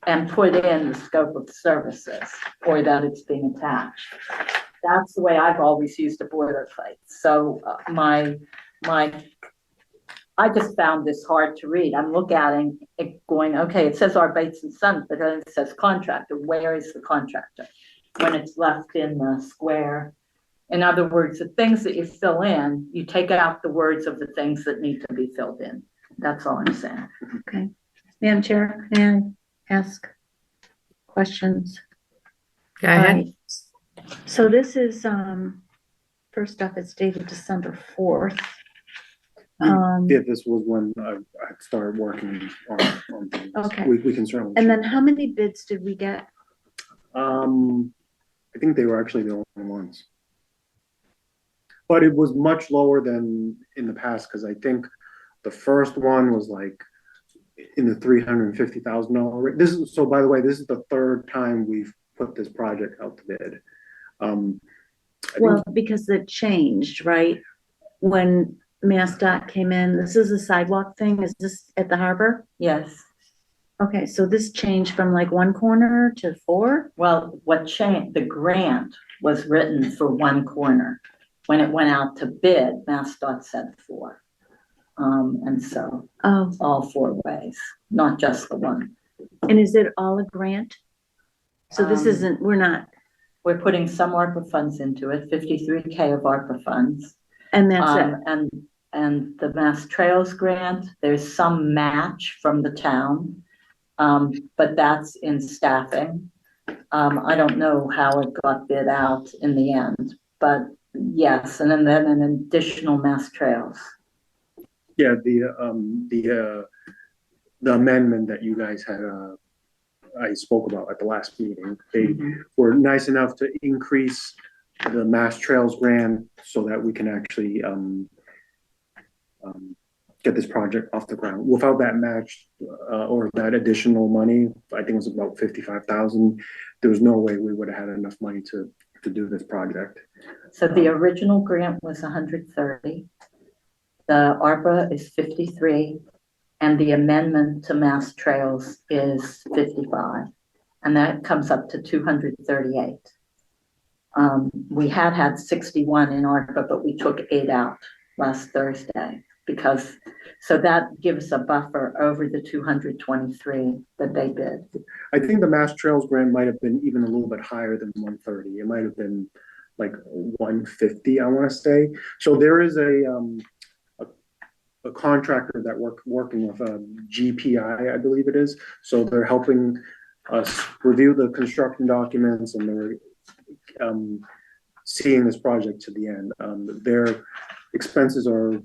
and put in the scope of services or that it's being attached. That's the way I've always used a boilerplate. So I just found this hard to read. I'm looking at it going, okay, it says our Bates and Sons, but then it says contractor. Where is the contractor? When it's left in the square. In other words, the things that you fill in, you take out the words of the things that need to be filled in. That's all I'm saying. Okay. Madam Chair, can I ask questions? Go ahead. Right. So this is, first off, it's dated December 4th. Yeah, this was when I started working on things. Okay. We can certainly. And then how many bids did we get? I think they were actually the only ones. But it was much lower than in the past because I think the first one was like in the $350,000 rate. This is, so by the way, this is the third time we've put this project out to bid. Well, because it changed, right? When MassDOT came in, this is a sidewalk thing. Is this at the harbor? Yes. Okay, so this changed from like one corner to 4? Well, what changed, the grant was written for one corner. When it went out to bid, MassDOT said 4. And so all 4 ways, not just the one. And is it all a grant? So this isn't, We're putting some ARPA funds into it, 53K of ARPA funds. and that's it. And the Mass Trails grant, there's some match from the town, but that's in staffing. I don't know how it got bid out in the end, but yes, and then an additional Mass Trails. Yeah, the amendment that you guys had, I spoke about at the last meeting, they were nice enough to increase the Mass Trails grant so that we can actually get this project off the ground. Without that match or that additional money, I think it was about $55,000. There was no way we would have had enough money to do this project. So the original grant was 130. The ARPA is 53, and the amendment to Mass Trails is 55, and that comes up to 238. We had 61 in ARPA, but we took 8 out last Thursday because, so that gives a buffer over the 223 that they bid. I think the Mass Trails grant might have been even a little bit higher than 130. It might have been like 150, I want to say. So there is a contractor that working with GPI, I believe it is. So they're helping us review the construction documents, and they're seeing this project to the end. expenses are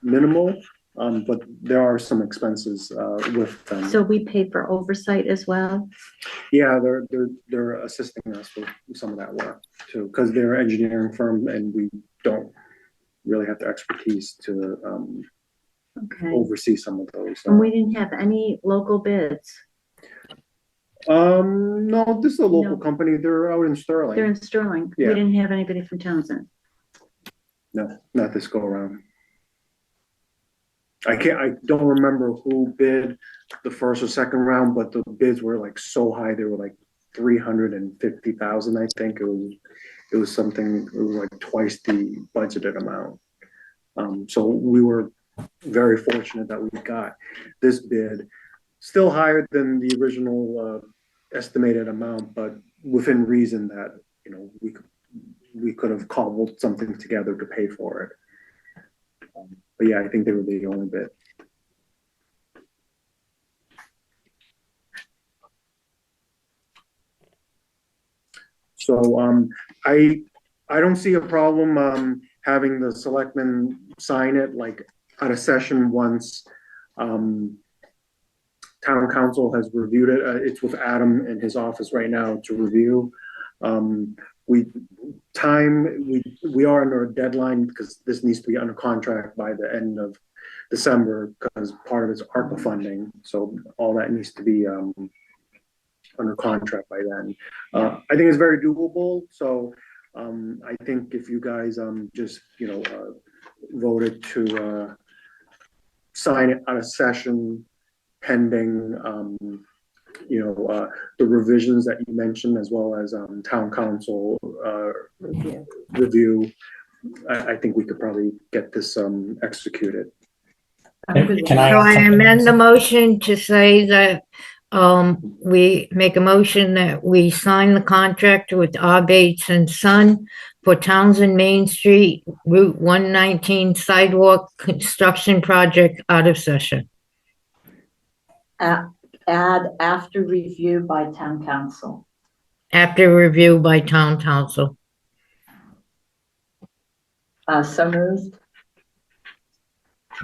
minimal, but there are some expenses, with them. So we pay for oversight as well? Yeah, they're assisting us with some of that work too, because they're an engineering firm and we don't really have the expertise to, Okay. oversee some of those. And we didn't have any local bids? No, this is a local No. company. They're out in Sterling. They're in Sterling. We Yeah. didn't have anybody from Townsend. No, not this go around. I don't remember who bid the first or second round, but the bids were like so high, they were like 350,000, I think. It was something, it was like twice the budgeted amount. So we were very fortunate that we got this bid, still higher than the original, estimated amount, but within reason that, you know, we could have cobbled something together to pay for it. But yeah, I think they were the only bid. So I don't see a problem having the selectmen sign it like at a session once town council has reviewed it. It's with Adam in his office right now to review. We are under a deadline because this needs to be under contract by the end of December because part of it's ARPA funding. So all that needs to be under contract by then. I think it's very doable. So I think if you guys just, you know, voted to sign it at a session pending, you know, the revisions that you mentioned, as well as town council review, I think we could probably get this executed. Can So I I amend the motion to say that we make a motion that we sign the contract with R. Bates and Son for Townsend Main Street Route 119 sidewalk construction project out of session. Add after review by town council. After review by town council. So moved.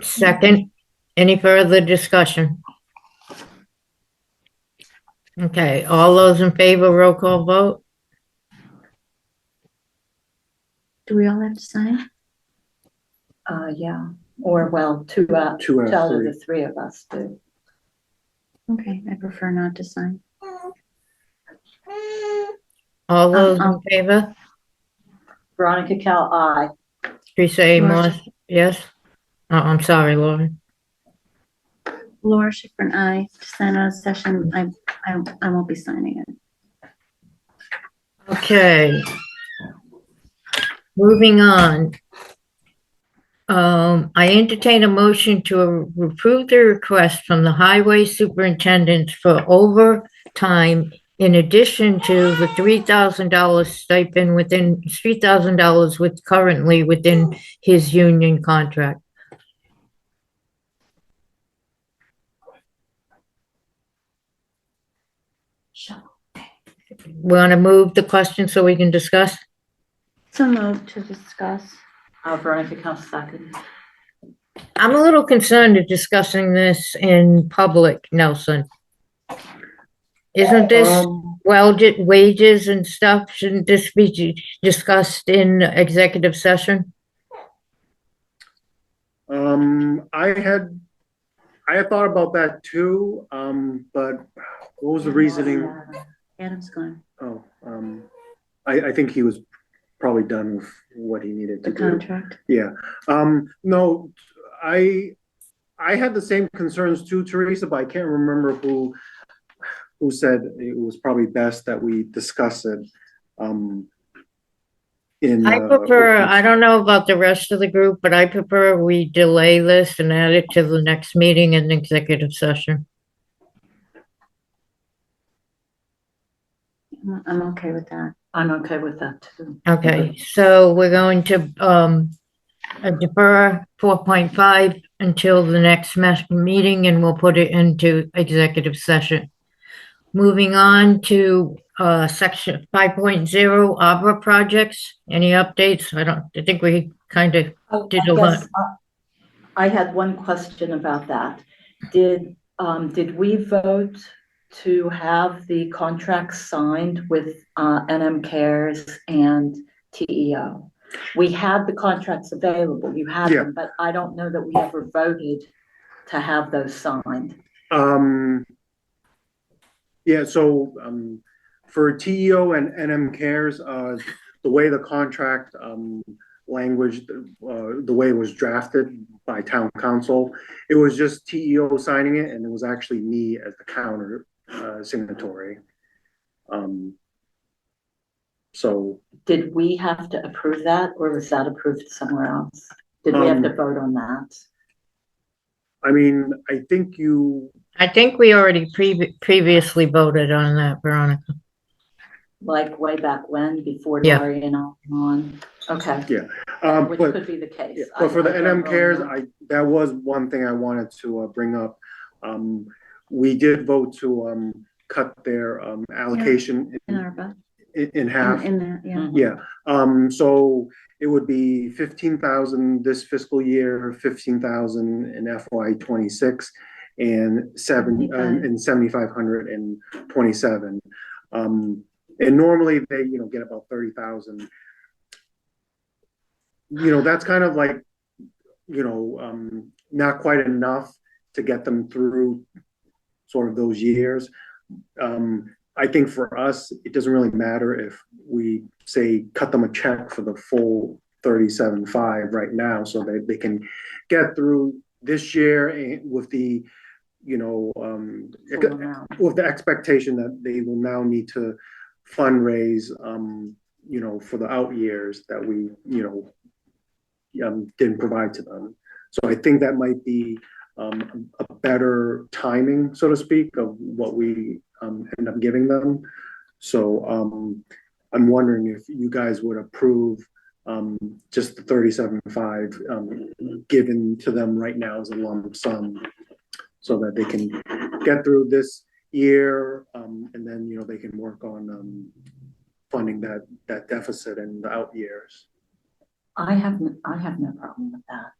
Second, any further discussion? Okay, all those in favor, roll call vote? Do we all have to sign? Yeah, or well, two out of the three of us do. Okay, I prefer not to sign. All those in favor? Veronica Cal, aye. Teresa A. Moss, yes? Oh, I'm sorry, Lauren. Laura Schifrin, aye. To sign out of session, I won't be signing it. Okay. Moving on. I entertain a motion to approve the request from the highway superintendent for overtime in addition to the $3,000 stipend within $3,000 with currently within his union contract. Want to move the question so we can discuss? So moved to discuss. Veronica Cal, second. I'm a little concerned of discussing this in public, Nelson. Isn't this wages and stuff? Shouldn't this be discussed in executive session? I had thought about that too, but what was the reasoning? Adam's gone. Oh, I think he was probably done with what he needed to The do. contract. Yeah. No, I had the same concerns too, Teresa, but I can't remember who said it was probably best that we discuss it. I prefer, I don't know about the rest of the group, but I prefer we delay this and add it to the next meeting in executive session. I'm okay with that. I'm okay with that too. Okay, so we're going to defer 4.5 until the next meeting and we'll put it into executive session. Moving on to section 5.0 ARPA projects. Any updates? I think we kind of did a lot. I had one question about that. Did we vote to have the contracts signed with NM Cares and TEO? We had the contracts available, you had them, but I don't know that we ever voted to have those signed. Yeah, so for TEO and NM Cares, the way the contract language, the way it was drafted by town council, it was just TEO signing it, and it was actually me as the counter signatory. So did we have to approve that, or was that approved somewhere else? Did we have to vote on that? I mean, I think we already previously voted on that, Veronica. Like way back when, before Yeah. Laurie and I were on? Okay. Yeah. Which but, could be the case. Yeah, but for the NM Cares, know. that was one thing I wanted to bring up. We did vote to cut their allocation In ARPA. in half. In that, yeah. Yeah. So it would be 15,000 this fiscal year, 15,000 in FY 26, and 7,500 in 27. And normally they, get about 30,000. That's kind of like, not quite enough to get them through sort of those years. I think for us, it doesn't really matter if we say cut them a check for the full 37.5 right now, so that they can get through this year with the, with the expectation that they will now need to fundraise, for the out years that we, didn't provide to them. So I think that might be a better timing, so to speak, of what we end up giving them. So I'm wondering if you guys would approve just the 37.5 given to them right now as a lump sum, so that they can get through this year, and then they can work on funding that deficit in the out years. I have no problem with that.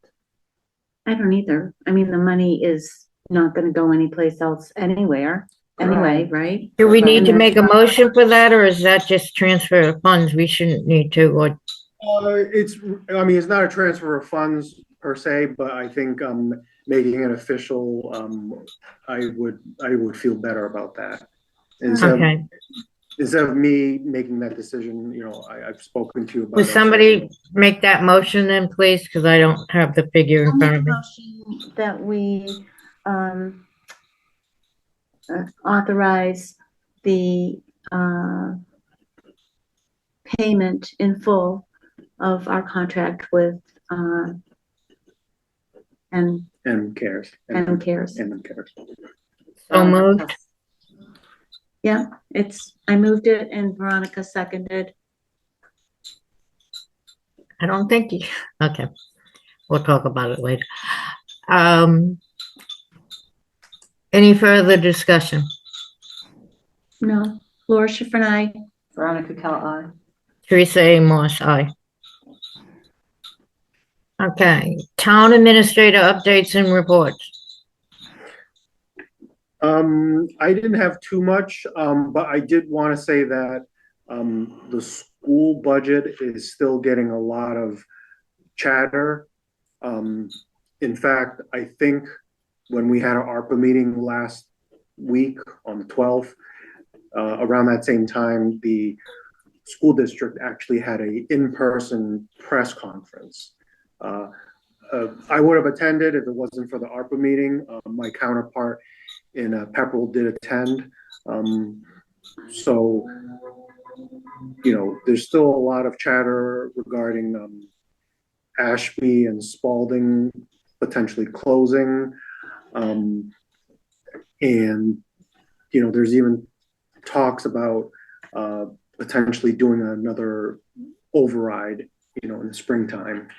I don't either. I mean, the money is not going to go anyplace else anyway, right? Do we need to make a motion for that, or is that just transfer of funds? We shouldn't need to, or it's not a transfer of funds per se, but I think making it official, I would feel better about that. okay. Instead of me making that decision, I've spoken to you about it. Would somebody make that motion then, please? Because I don't have the figure in front of me. Motion that we authorize the payment in full of our contract with NM Cares. So moved. Yeah, I moved it and Veronica seconded. I don't think okay. We'll talk about it later. Any further discussion? No. Laura Schifrin, aye. Veronica Kell, aye. Teresa A. Moss, aye. Okay, town administrator updates and reports. I didn't have too much, but I did want to say that the school budget is still getting a lot of chatter. In fact, I think when we had our ARPA meeting last week on the 12th, around that same time, the school district actually had an in-person press conference. I would have attended if it wasn't for the ARPA meeting. My counterpart in Pepperell did attend. So, there's still a lot of chatter regarding Ashby and Spalding potentially closing. And, there's even talks about potentially doing another override, in the springtime.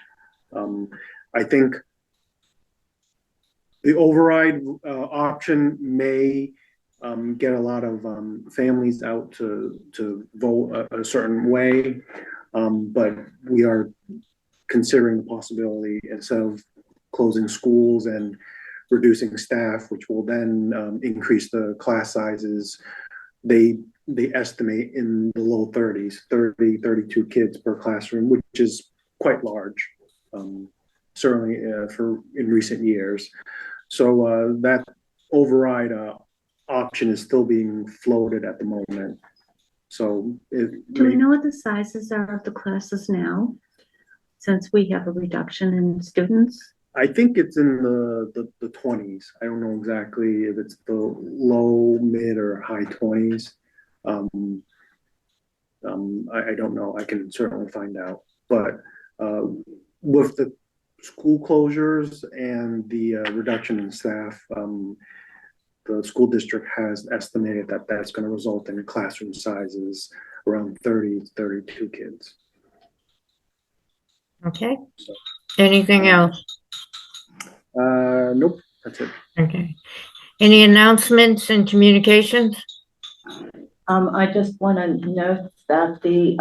I think the override option may get a lot of families out to vote a certain way. But we are considering the possibility, instead of closing schools and reducing staff, which will then increase the class sizes. They estimate in the low 30s, 30, 32 kids per classroom, which is quite large, certainly for in recent years. So that override option is still being floated at the moment. So Do we know what the sizes are of the classes now? Since we have a reduction in students? I think it's in the 20s. I don't know exactly if it's the low, mid, or high 20s. I don't know. I can certainly find out. But with the school closures and the reduction in staff, the school district has estimated that that's going to result in classroom sizes around 30 to 32 kids. Okay. Anything else? Nope, that's it. Okay. Any announcements and communications? I just want to note that the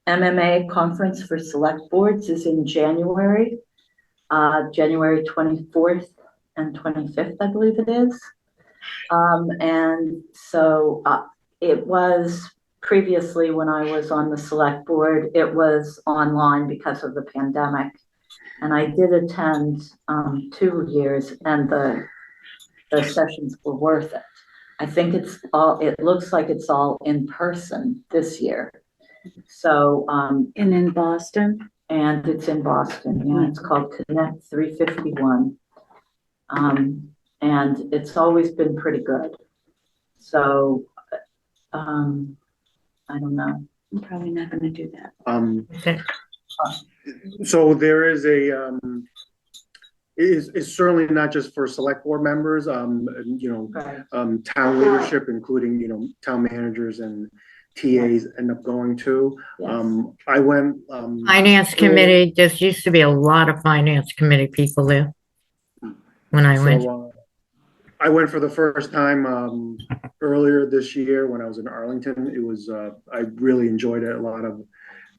MMA conference for select boards is in January, January 24th and 25th, I believe it is. And so it was previously, when I was on the select board, it was online because of the pandemic. And I did attend 2 years, and the sessions were worth it. I think it looks like it's all in person this year. So, And in Boston? and it's in Boston, yeah, it's called Connect 351. And it's always been pretty good. So, I don't know. I'm probably not gonna do that. Okay. So there is it's certainly not just for select board members, Right. town leadership, including, town managers and TAs end up going to. Yes. I went. Finance committee, there used to be a lot of finance committee people there when I went. So, I went for the first time earlier this year when I was in Arlington. It was I really enjoyed it. A lot of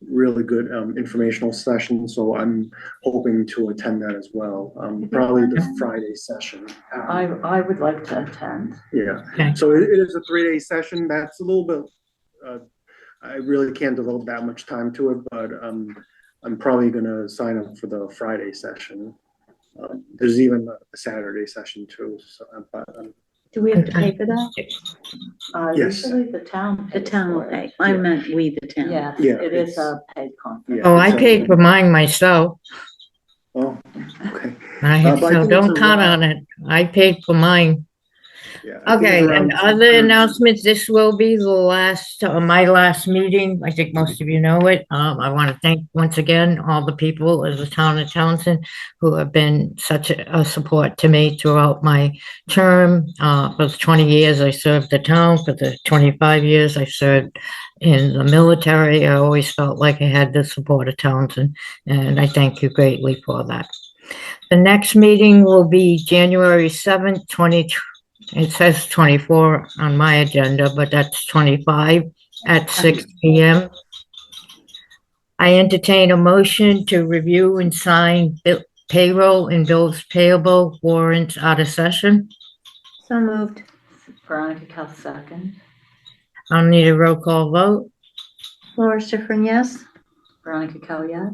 really good informational sessions. So I'm hoping to attend that as well. Probably the Friday session. I would like to attend. Yeah. Okay. So it is a 3-day session. That's a little bit. I really can't devote that much time to it, but I'm probably going to sign up for the Friday session. There's even a Saturday session too. So, Do we have to pay for that? Yes. Usually the town. The pays town will for pay. it. I meant we, the town. Yes, Yeah, it is it's- a paid conference. Oh, I paid for mine myself. Oh, okay. So But I think don't it's count around- on it. I paid for mine. Yeah. I think it's Okay, around and other 200. announcements, this will be the last, my last meeting. I think most of you know it. I want to thank once again all the people of the town of Townsend who have been such a support to me throughout my term. For the 20 years I served the town, for the 25 years I served in the military. I always felt like I had the support of Townsend, and I thank you greatly for that. The next meeting will be January 7th, 2020. It says 24 on my agenda, but that's 25 at 6 p.m. I entertain a motion to review and sign payroll and bills payable warrants out of session. So moved. Veronica Cal second. I'll need a roll call vote. Laura Schifrin, yes? Veronica Cal, yes.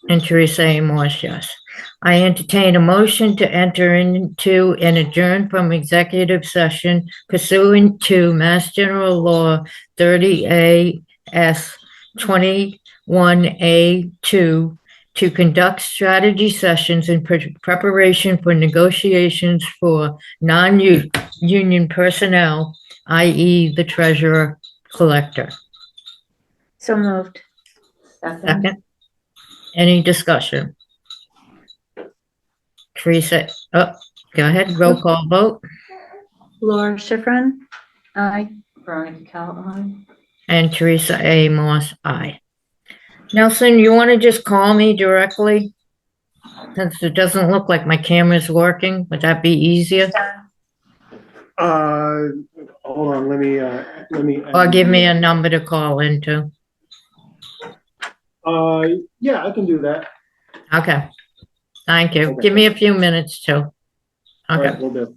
And Teresa A. Morse, yes. I entertain a motion to enter into and adjourn from executive session pursuant to Mass General Law 30A S 21A2 to conduct strategy sessions in preparation for negotiations for non-union personnel, i.e. the treasurer collector. So moved. Second. Any discussion? Teresa, go ahead, roll call vote. Laura Schifrin, aye. Veronica Cal, aye. And Teresa A. Moss, aye. Nelson, you want to just call me directly? Since it doesn't look like my camera's working, would that be easier? Hold hold on, let me. Or give me a number to call into. Yeah, I can do that. Okay. Thank you. Okay. Give me a few minutes too. All Okay. right, we'll do.